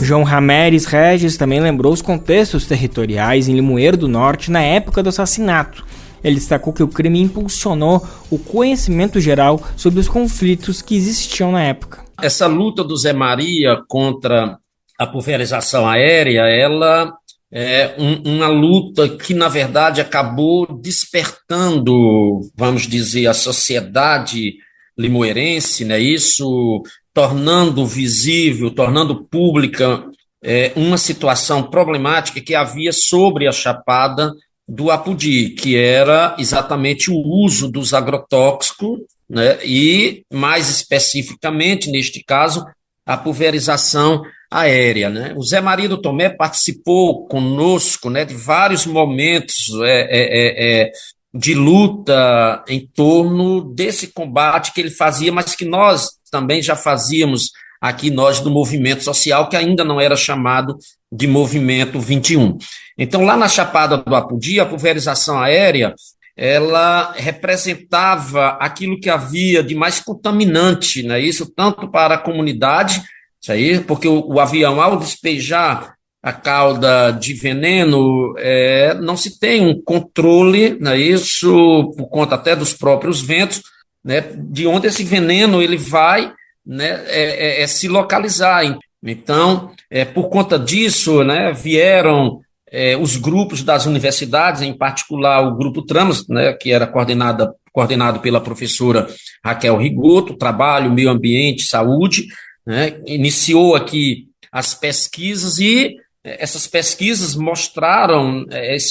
João Rameres Regis também lembrou os contextos territoriais em Limoeiro do Norte na época do assassinato. Ele destacou que o crime impulsionou o conhecimento geral sobre os conflitos que existiam na época. Essa luta do Zé Maria contra a pulverização aérea, ela é uma luta que, na verdade, acabou despertando, vamos dizer, a sociedade limoeirense, isso tornando visível, tornando pública uma situação problemática que havia sobre a Chapada do Apodi, que era exatamente o uso dos agrotóxicos né, e, mais especificamente, neste caso, a pulverização aérea, né? O Zé Maria do Tomé participou conosco, né, de vários momentos de luta em torno desse combate que ele fazia, mas que nós também já fazíamos aqui, nós do movimento social, que ainda não era chamado de Movimento 21. Então, lá na Chapada do Apodi, a pulverização aérea, ela representava aquilo que havia de mais contaminante, né? Isso tanto para a comunidade, isso aí, porque o avião, ao despejar a cauda de veneno, não se tem um controle, né? Isso por conta até dos próprios ventos, né? De onde esse veneno ele vai, né? Se localizar. Então, por conta disso, né? Vieram os grupos das universidades, em particular o Grupo Tramos, né, que era coordenado pela professora Raquel Rigoto, Trabalho, Meio Ambiente, Saúde, né, iniciou aqui as pesquisas e essas pesquisas mostraram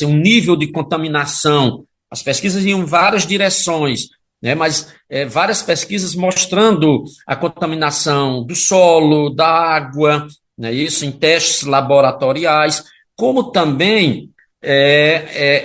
um nível de contaminação. As pesquisas iam em várias direções, né, mas várias pesquisas mostrando a contaminação do solo, da água, né, isso em testes laboratoriais, como também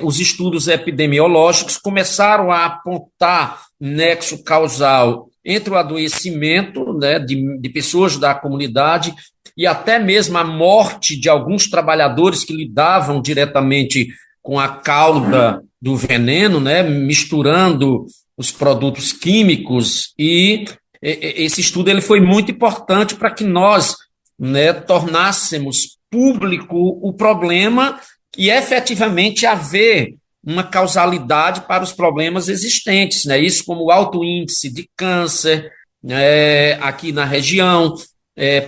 os estudos epidemiológicos começaram a apontar nexo causal entre o adoecimento, né, de pessoas da comunidade e até mesmo a morte de alguns trabalhadores que lidavam diretamente com a cauda do veneno, né, misturando os produtos químicos, e esse estudo ele foi muito importante para que nós, né, tornássemos público o problema e efetivamente haver uma causalidade para os problemas existentes, né? Isso como o alto índice de câncer aqui na região,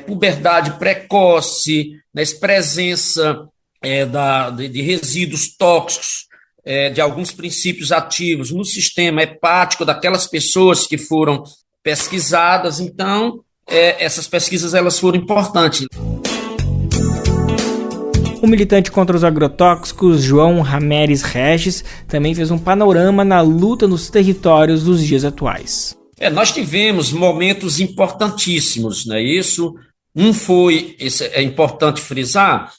puberdade precoce, né? Presença de resíduos tóxicos, de alguns princípios ativos no sistema hepático daquelas pessoas que foram pesquisadas. Então, essas pesquisas elas foram importantes. O militante contra os agrotóxicos, João Rameres Regis, também fez um panorama na luta nos territórios dos dias atuais. Nós tivemos momentos importantíssimos, não é isso? Esse é importante frisar,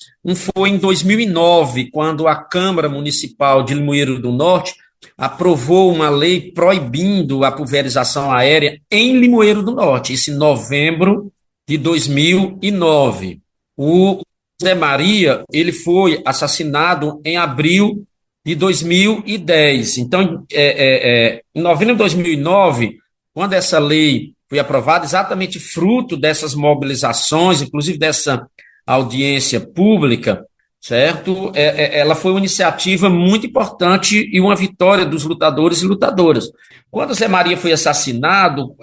foi em 2009, quando a Câmara Municipal de Limoeiro do Norte aprovou uma lei proibindo a pulverização aérea em Limoeiro do Norte, isso em novembro de 2009. O Zé Maria, ele foi assassinado em abril de 2010. Então, em novembro de 2009, quando essa lei foi aprovada, exatamente fruto dessas mobilizações, inclusive dessa audiência pública, certo? Ela foi uma iniciativa muito importante e uma vitória dos lutadores e lutadoras. Quando o Zé Maria foi assassinado,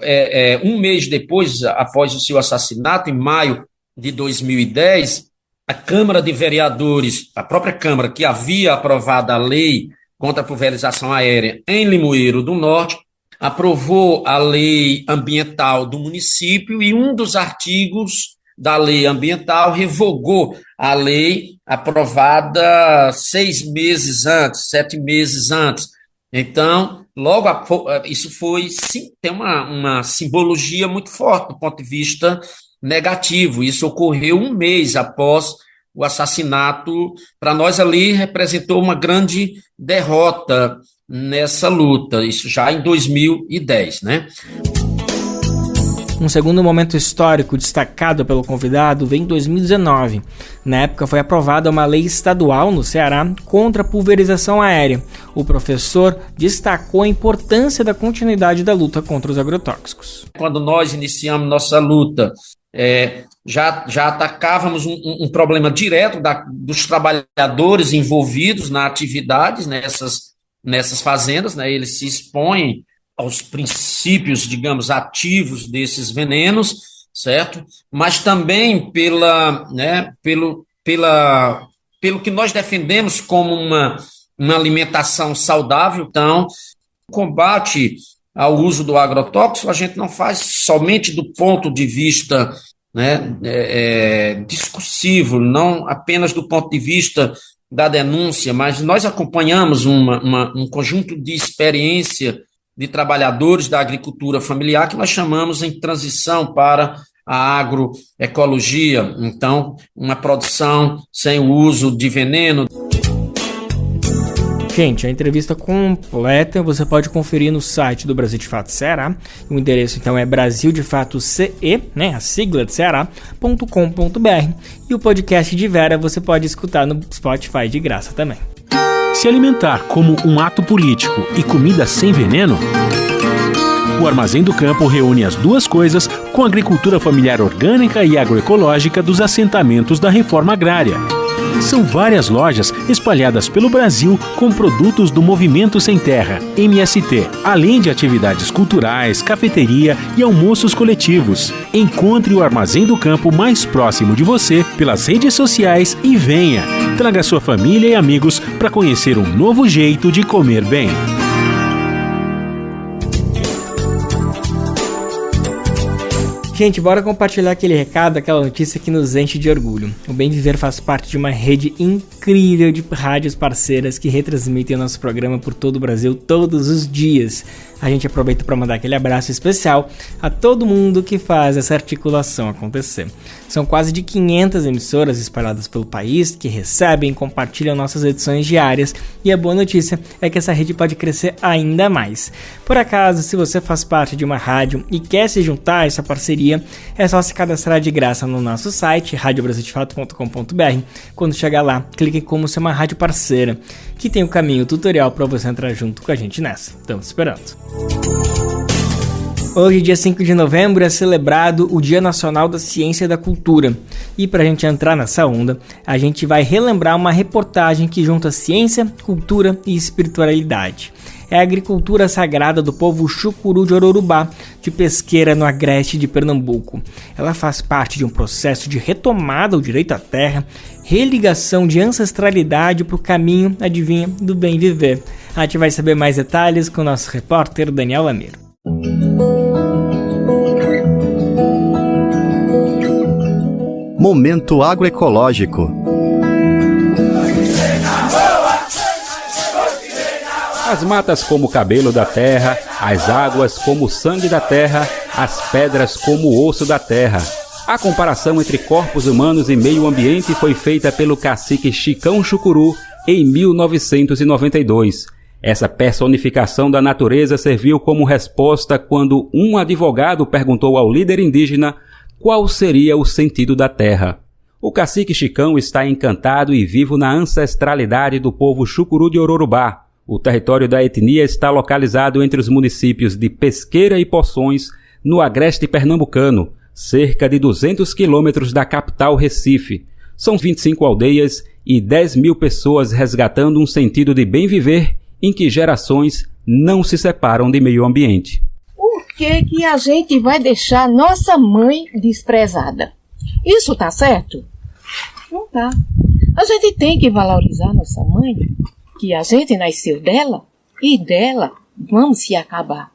um mês depois, após o seu assassinato, em maio de 2010, a Câmara de Vereadores, a própria Câmara que havia aprovado a lei contra a pulverização aérea em Limoeiro do Norte, aprovou a lei ambiental do município e um dos artigos da lei ambiental revogou a lei aprovada 6 meses antes, 7 meses antes. Então, isso tem uma simbologia muito forte do ponto de vista negativo. Isso ocorreu um mês após o assassinato. Para nós ali representou uma grande derrota nessa luta, isso já em 2010, né? Um segundo momento histórico destacado pelo convidado vem em 2019. Na época foi aprovada uma lei estadual no Ceará contra a pulverização aérea. O professor destacou a importância da continuidade da luta contra os agrotóxicos. Quando nós iniciamos nossa luta, já atacávamos um problema direto dos trabalhadores envolvidos na atividade nessas fazendas, né? Eles se expõem aos princípios, digamos, ativos desses venenos, certo? Mas também pelo que nós defendemos como uma alimentação saudável. Então, o combate ao uso do agrotóxico a gente não faz somente do ponto de vista, né, discursivo, não apenas do ponto de vista da denúncia, mas nós acompanhamos um conjunto de experiência de trabalhadores da agricultura familiar, que nós chamamos em transição para a agroecologia. Então, uma produção sem o uso de veneno. Gente, a entrevista completa você pode conferir no site do Brasil de Fato Ceará. O endereço então é brasildefatoce, né, a sigla de ceará.com.br. E o podcast de Vera você pode escutar no Spotify de graça também. Se alimentar como um ato político e comida sem veneno? O Armazém do Campo reúne as duas coisas com a agricultura familiar orgânica e agroecológica dos assentamentos da reforma agrária. São várias lojas espalhadas pelo Brasil com produtos do Movimento Sem Terra, MST, além de atividades culturais, cafeteria e almoços coletivos. Encontre o Armazém do Campo mais próximo de você pelas redes sociais e venha. Traga sua família e amigos para conhecer um novo jeito de comer bem. Gente, bora compartilhar aquele recado, aquela notícia que nos enche de orgulho. O Bem Viver faz parte de uma rede incrível de rádios parceiras que retransmitem o nosso programa por todo o Brasil todos os dias. A gente aproveita para mandar aquele abraço especial a todo mundo que faz essa articulação acontecer. São quase de 500 emissoras espalhadas pelo país que recebem e compartilham nossas edições diárias, e a boa notícia é que essa rede pode crescer ainda mais. Por acaso, se você faz parte de uma rádio e quer se juntar a essa parceria, é só se cadastrar de graça no nosso site, radiobrasildefato.com.br. Quando chegar lá, clique em como ser uma rádio parceira, que tem o caminho tutorial para você entrar junto com a gente nessa. Estamos esperando. Hoje, dia 5 de novembro, é celebrado o Dia Nacional da Ciência e da Cultura. E para a gente entrar nessa onda, a gente vai relembrar uma reportagem que junta ciência, cultura e espiritualidade. É a agricultura sagrada do povo Chucuru de Ororubá, de Pesqueira, no agreste de Pernambuco. Ela faz parte de um processo de retomada ao direito à terra, religação de ancestralidade para o caminho, adivinha, do bem viver. A gente vai saber mais detalhes com o nosso repórter Daniel Lamiro. Momento agroecológico. As matas como o cabelo da terra, as águas como o sangue da terra, as pedras como o osso da terra. A comparação entre corpos humanos e meio ambiente foi feita pelo cacique Chicão Chucuru em 1992. Essa personificação da natureza serviu como resposta quando um advogado perguntou ao líder indígena qual seria o sentido da terra. O cacique Chicão está encantado e vivo na ancestralidade do povo Chucuru de Ororubá. O território da etnia está localizado entre os municípios de Pesqueira e Poções, no agreste pernambucano, cerca de 200 quilômetros da capital Recife. São 25 aldeias e 10 mil pessoas resgatando um sentido de bem viver em que gerações não se separam de meio ambiente. Por que a gente vai deixar nossa mãe desprezada? Isso tá certo? Não tá. A gente tem que valorizar nossa mãe, que a gente nasceu dela e dela vamos se acabar.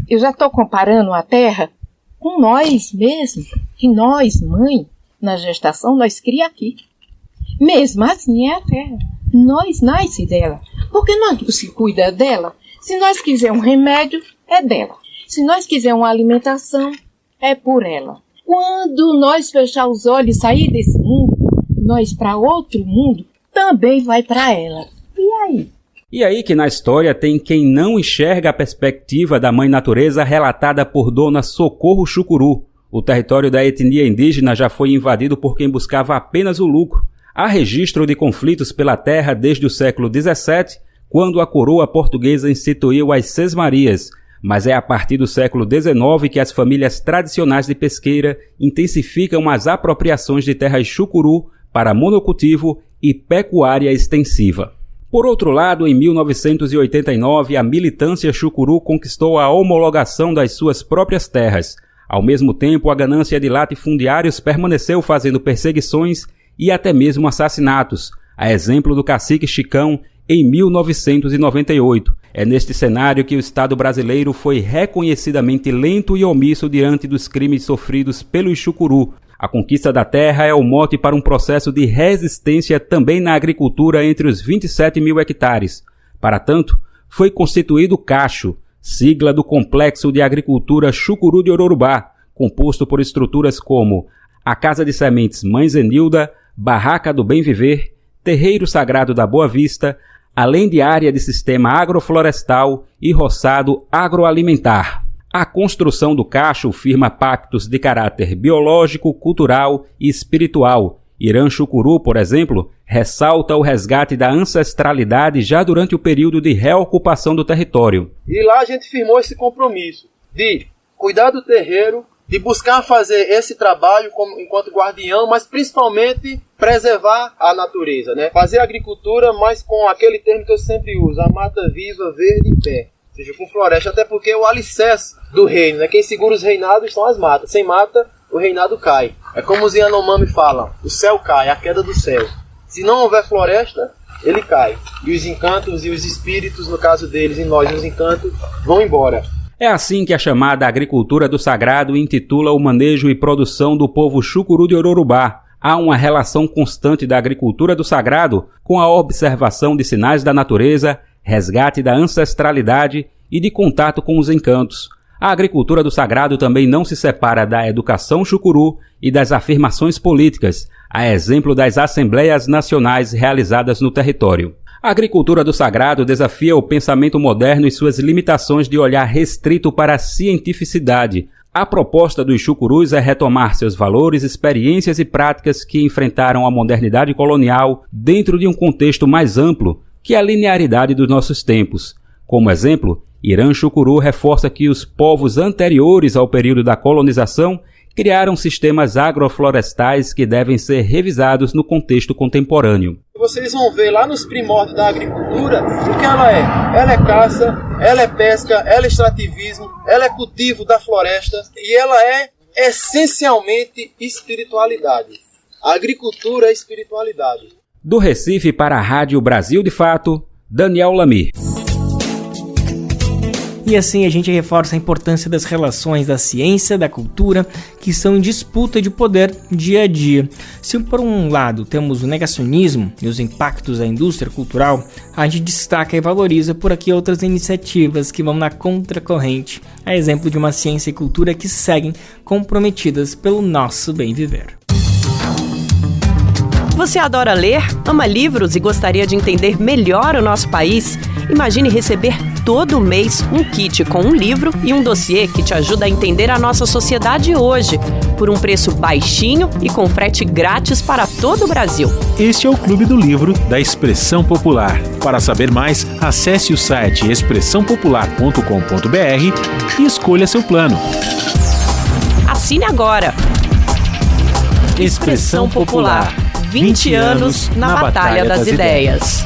Eu já estou comparando a terra com nós mesmos, que nós, mãe, na gestação, nós cria aqui. Mesmo assim é a terra. Nós nasce dela. Porque nós não se cuida dela. Se nós quiser um remédio, é dela. Se nós quiser uma alimentação, é por ela. Quando nós fechar os olhos e sair desse mundo, nós para outro mundo, também vai para ela. E aí? E aí que na história tem quem não enxerga a perspectiva da mãe natureza relatada por Dona Socorro Chucuru. O território da etnia indígena já foi invadido por quem buscava apenas o lucro. Há registro de conflitos pela terra desde o século XVII, quando a coroa portuguesa instituiu as sesmarias, mas é a partir do século XIX que as famílias tradicionais de Pesqueira intensificam as apropriações de terras Chucuru para monocultivo e pecuária extensiva. Por outro lado, em 1989, a militância Chucuru conquistou a homologação das suas próprias terras. Ao mesmo tempo, a ganância de latifundiários permaneceu fazendo perseguições e até mesmo assassinatos, a exemplo do cacique Chicão em 1998. É neste cenário que o Estado brasileiro foi reconhecidamente lento e omisso diante dos crimes sofridos pelos Chucuru. A conquista da terra é o mote para um processo de resistência também na agricultura entre os 27 mil hectares. Para tanto, foi constituído o Cacho, sigla do Complexo de Agricultura Chucuru de Ororubá, composto por estruturas como a Casa de Sementes Mãe Zenilda, Barraca do Bem Viver, Terreiro Sagrado da Boa Vista, além de área de sistema agroflorestal e roçado agroalimentar. A construção do cacho firma pactos de caráter biológico, cultural e espiritual. Irã Chucuru, por exemplo, ressalta o resgate da ancestralidade já durante o período de reocupação do território. E lá a gente firmou esse compromisso de cuidar do terreiro, de buscar fazer esse trabalho enquanto guardião, mas principalmente preservar a natureza, né? Fazer agricultura, mas com aquele termo que eu sempre uso, a mata viva, verde em pé. Ou seja, com floresta, até porque é o alicerce do reino, né? Quem segura os reinados são as matas. Sem mata, o reinado cai. É como os Yanomami falam, o céu cai, a queda do céu. Se não houver floresta, ele cai. E os encantos e os espíritos, no caso deles e nós, os encantos, vão embora. É assim que a chamada agricultura do sagrado intitula o manejo e produção do povo chucuru de Ororubá. Há uma relação constante da agricultura do sagrado com a observação de sinais da natureza, resgate da ancestralidade e de contato com os encantos. A agricultura do sagrado também não se separa da educação chucuru e das afirmações políticas, a exemplo das assembleias nacionais realizadas no território. A agricultura do sagrado desafia o pensamento moderno e suas limitações de olhar restrito para a cientificidade. A proposta dos chucurus é retomar seus valores, experiências e práticas que enfrentaram a modernidade colonial dentro de um contexto mais amplo que a linearidade dos nossos tempos. Como exemplo, Irã Chucuru reforça que os povos anteriores ao período da colonização criaram sistemas agroflorestais que devem ser revisados no contexto contemporâneo. Vocês vão ver lá nos primórdios da agricultura o que ela é. Ela é caça, ela é pesca, ela é extrativismo, ela é cultivo da floresta e ela é essencialmente espiritualidade. A agricultura é espiritualidade. Do Recife para a Rádio Brasil de Fato, Daniel Lamir. E assim a gente reforça a importância das relações da ciência, da cultura, que estão em disputa de poder dia a dia. Se por um lado temos o negacionismo e os impactos da indústria cultural, a gente destaca e valoriza por aqui outras iniciativas que vão na contracorrente, a exemplo de uma ciência e cultura que seguem comprometidas pelo nosso bem viver. Você adora ler, ama livros e gostaria de entender melhor o nosso país? Imagine receber todo mês um kit com um livro e um dossiê que te ajuda a entender a nossa sociedade hoje, por um preço baixinho e com frete grátis para todo o Brasil. Este é o Clube do Livro da Expressão Popular. Para saber mais, acesse o site expressãopopular.com.br e escolha seu plano. Assine agora! Expressão Popular. 20 anos na Batalha das Ideias.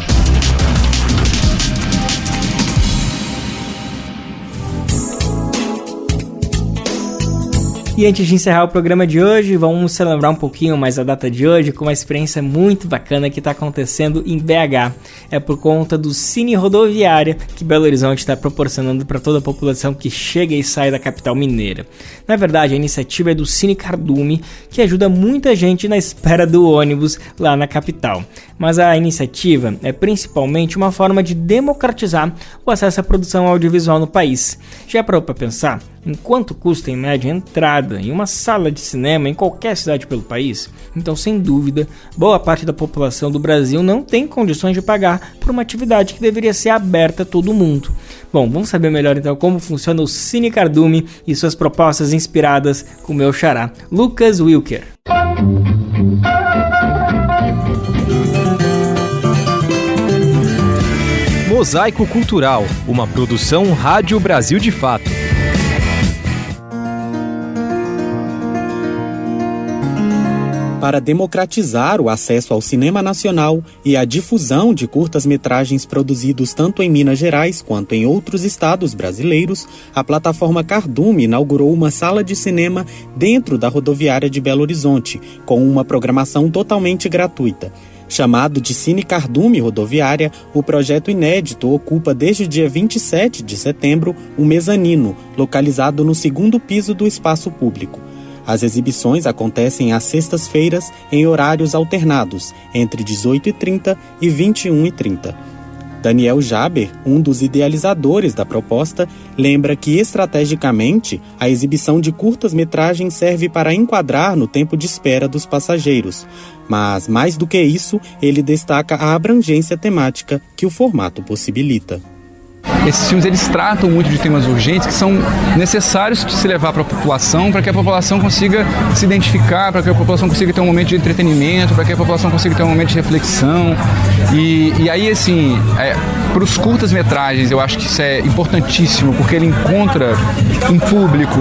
E antes de encerrar o programa de hoje, vamos celebrar um pouquinho mais a data de hoje com uma experiência muito bacana que está acontecendo em BH. É por conta do Cine Rodoviária que Belo Horizonte está proporcionando para toda a população que chega e sai da capital mineira. Na verdade, a iniciativa é do Cine Cardume, que ajuda muita gente na espera do ônibus lá na capital. Mas a iniciativa é principalmente uma forma de democratizar o acesso à produção audiovisual no país. Já parou para pensar em quanto custa em média a entrada em uma sala de cinema em qualquer cidade pelo país? Então, sem dúvida, boa parte da população do Brasil não tem condições de pagar por uma atividade que deveria ser aberta a todo mundo. Bom, vamos saber melhor então como funciona o Cine Cardume e suas propostas inspiradas com o meu xará, Lucas Wilker. Mosaico Cultural, uma produção Rádio Brasil de Fato. Para democratizar o acesso ao cinema nacional e a difusão de curtas-metragens produzidos tanto em Minas Gerais quanto em outros estados brasileiros, a plataforma Cardume inaugurou uma sala de cinema dentro da rodoviária de Belo Horizonte, com uma programação totalmente gratuita. Chamado de Cine Cardume Rodoviária, o projeto inédito ocupa desde o dia 27 de setembro um mezanino, localizado no segundo piso do espaço público. As exibições acontecem às sextas-feiras em horários alternados, entre 18h30 e 21h30. Daniel Jaber, um dos idealizadores da proposta, lembra que, estrategicamente, a exibição de curtas-metragens serve para enquadrar no tempo de espera dos passageiros. Mas, mais do que isso, ele destaca a abrangência temática que o formato possibilita. Esses filmes eles tratam muito de temas urgentes que são necessários de se levar para a população, para que a população consiga se identificar, para que a população consiga ter um momento de entretenimento, para que a população consiga ter um momento de reflexão. E aí, assim, para os curtas-metragens, eu acho que isso é importantíssimo, porque ele encontra um público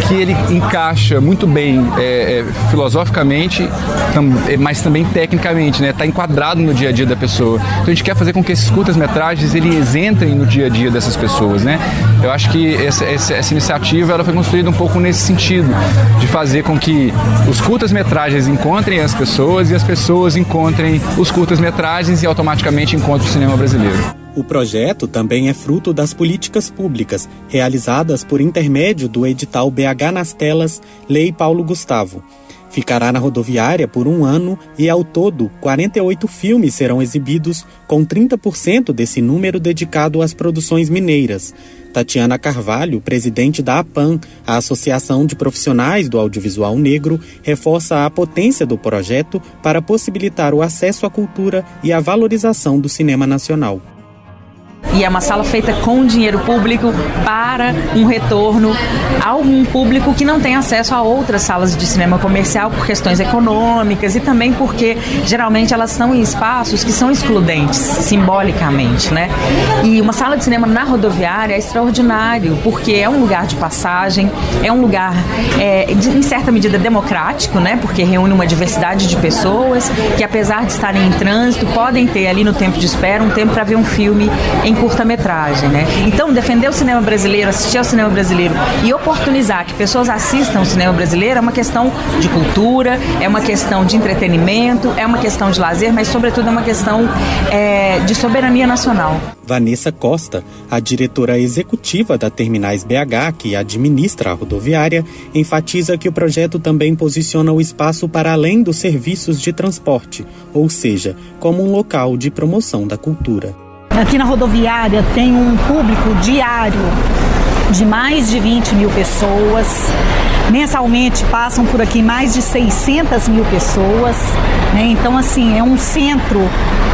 que ele encaixa muito bem filosoficamente, mas também tecnicamente, né? Está enquadrado no dia a dia da pessoa. Então a gente quer fazer com que esses curtas-metragens eles entrem no dia a dia dessas pessoas, né? Eu acho que essa iniciativa ela foi construída um pouco nesse sentido, de fazer com que os curtas-metragens encontrem as pessoas e as pessoas encontrem os curtas-metragens e automaticamente encontrem o cinema brasileiro. O projeto também é fruto das políticas públicas realizadas por intermédio do edital BH nas Telas, Lei Paulo Gustavo. Ficará na rodoviária por 1 ano e, ao todo, 48 filmes serão exibidos, com 30% desse número dedicado às produções mineiras. Tatiana Carvalho, presidente da APAN, a Associação de Profissionais do Audiovisual Negro, reforça a potência do projeto para possibilitar o acesso à cultura e a valorização do cinema nacional. E é uma sala feita com dinheiro público para um retorno a um público que não tem acesso a outras salas de cinema comercial por questões econômicas e também porque geralmente elas estão em espaços que são excludentes, simbolicamente, né? E uma sala de cinema na rodoviária é extraordinário porque é um lugar de passagem, é um lugar em certa medida democrático, né? Porque reúne uma diversidade de pessoas que, apesar de estarem em trânsito, podem ter ali no tempo de espera um tempo para ver um filme em curta-metragem, né? Então, defender o cinema brasileiro, assistir ao cinema brasileiro e oportunizar que pessoas assistam ao cinema brasileiro é uma questão de cultura, é uma questão de entretenimento, é uma questão de lazer, mas, sobretudo, é uma questão de soberania nacional. Vanessa Costa, a diretora executiva da Terminais BH, que administra a rodoviária, enfatiza que o projeto também posiciona o espaço para além dos serviços de transporte, ou seja, como um local de promoção da cultura. Aqui na rodoviária tem um público diário de mais de 20 mil pessoas. Mensalmente passam por aqui mais de 600 mil pessoas, né? Então, assim, é um centro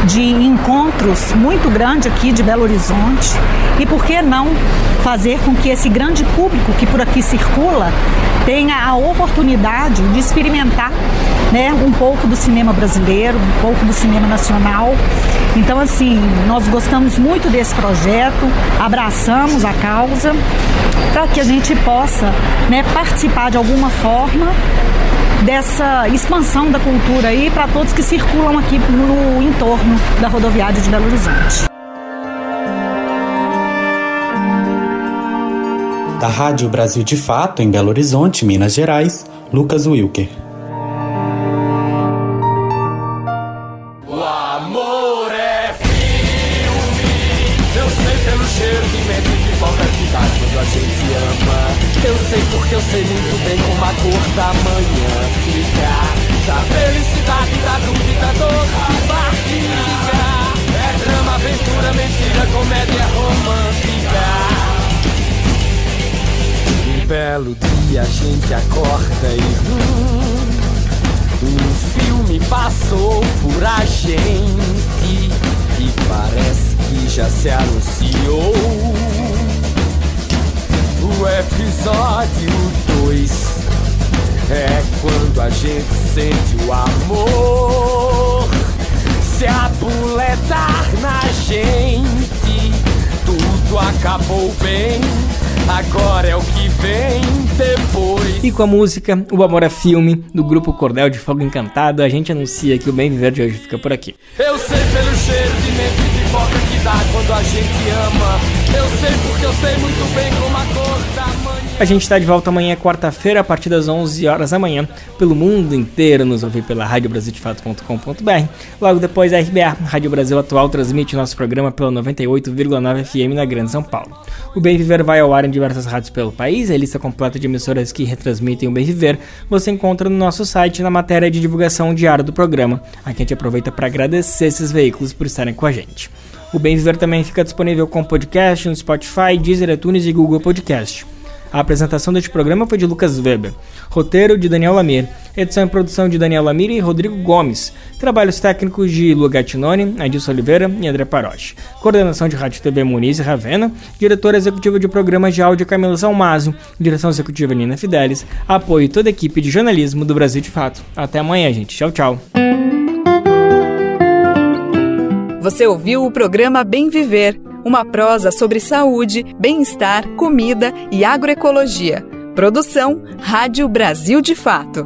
de encontros muito grande aqui de Belo Horizonte. E por que não fazer com que esse grande público que por aqui circula tenha a oportunidade de experimentar, né, um pouco do cinema brasileiro, um pouco do cinema nacional. Então, assim, nós gostamos muito desse projeto, abraçamos a causa para que a gente possa, né, participar de alguma forma dessa expansão da cultura aí para todos que circulam aqui no entorno da rodoviária de Belo Horizonte. Da Rádio Brasil de Fato, em Belo Horizonte, Minas Gerais, Lucas Wilker. O amor é filme, eu sei pelo cheiro de mente de pipoca que dá quando a gente ama. Eu sei porque eu sei muito bem como a cor da manhã fica. Da felicidade, da dúvida, dor, da barriga. É drama, aventura, mentira, comédia romântica. Um belo dia a gente acorda e um filme passou por a gente e parece que já se anunciou. O episódio 2 é quando a gente sente o amor se abuletar na gente. Tudo acabou bem, agora é o que vem depois. E com a música O Amor é Filme, do grupo Cordel de Fogo Encantado, a gente anuncia que o Bem Viver de hoje fica por aqui. Eu sei pelo cheiro de mente de pipoca que dá quando a gente ama. Eu sei porque eu sei muito bem como a cor da manhã. A gente está de volta amanhã, quarta-feira, a partir das 11 horas da manhã, pelo mundo inteiro, nos ouvir pela radiobrasildefato.com.br. Logo depois, a RBA, Rádio Brasil Atual, transmite nosso programa pela 98,9 FM na Grande São Paulo. O Bem Viver vai ao ar em diversas rádios pelo país. A lista completa de emissoras que retransmitem o Bem Viver você encontra no nosso site, na matéria de divulgação diária do programa. Aqui a gente aproveita para agradecer esses veículos por estarem com a gente. O Bem Viver também fica disponível com podcast no Spotify, Deezer, iTunes e Google Podcast. A apresentação deste programa foi de Lucas Weber, roteiro de Daniel Lamir, edição e produção de Daniel Lamir e Rodrigo Gomes, trabalhos técnicos de Lu Gattinoni, Adilson Oliveira e André Paroche, coordenação de Rádio TV Muniz e Ravena, diretora executiva de programas de áudio Camila Salmásio, direção executiva Nina Fidelis, apoio toda a equipe de jornalismo do Brasil de Fato. Até amanhã, gente. Tchau, tchau. Você ouviu o programa Bem Viver, uma prosa sobre saúde, bem-estar, comida e agroecologia. Produção Rádio Brasil de Fato.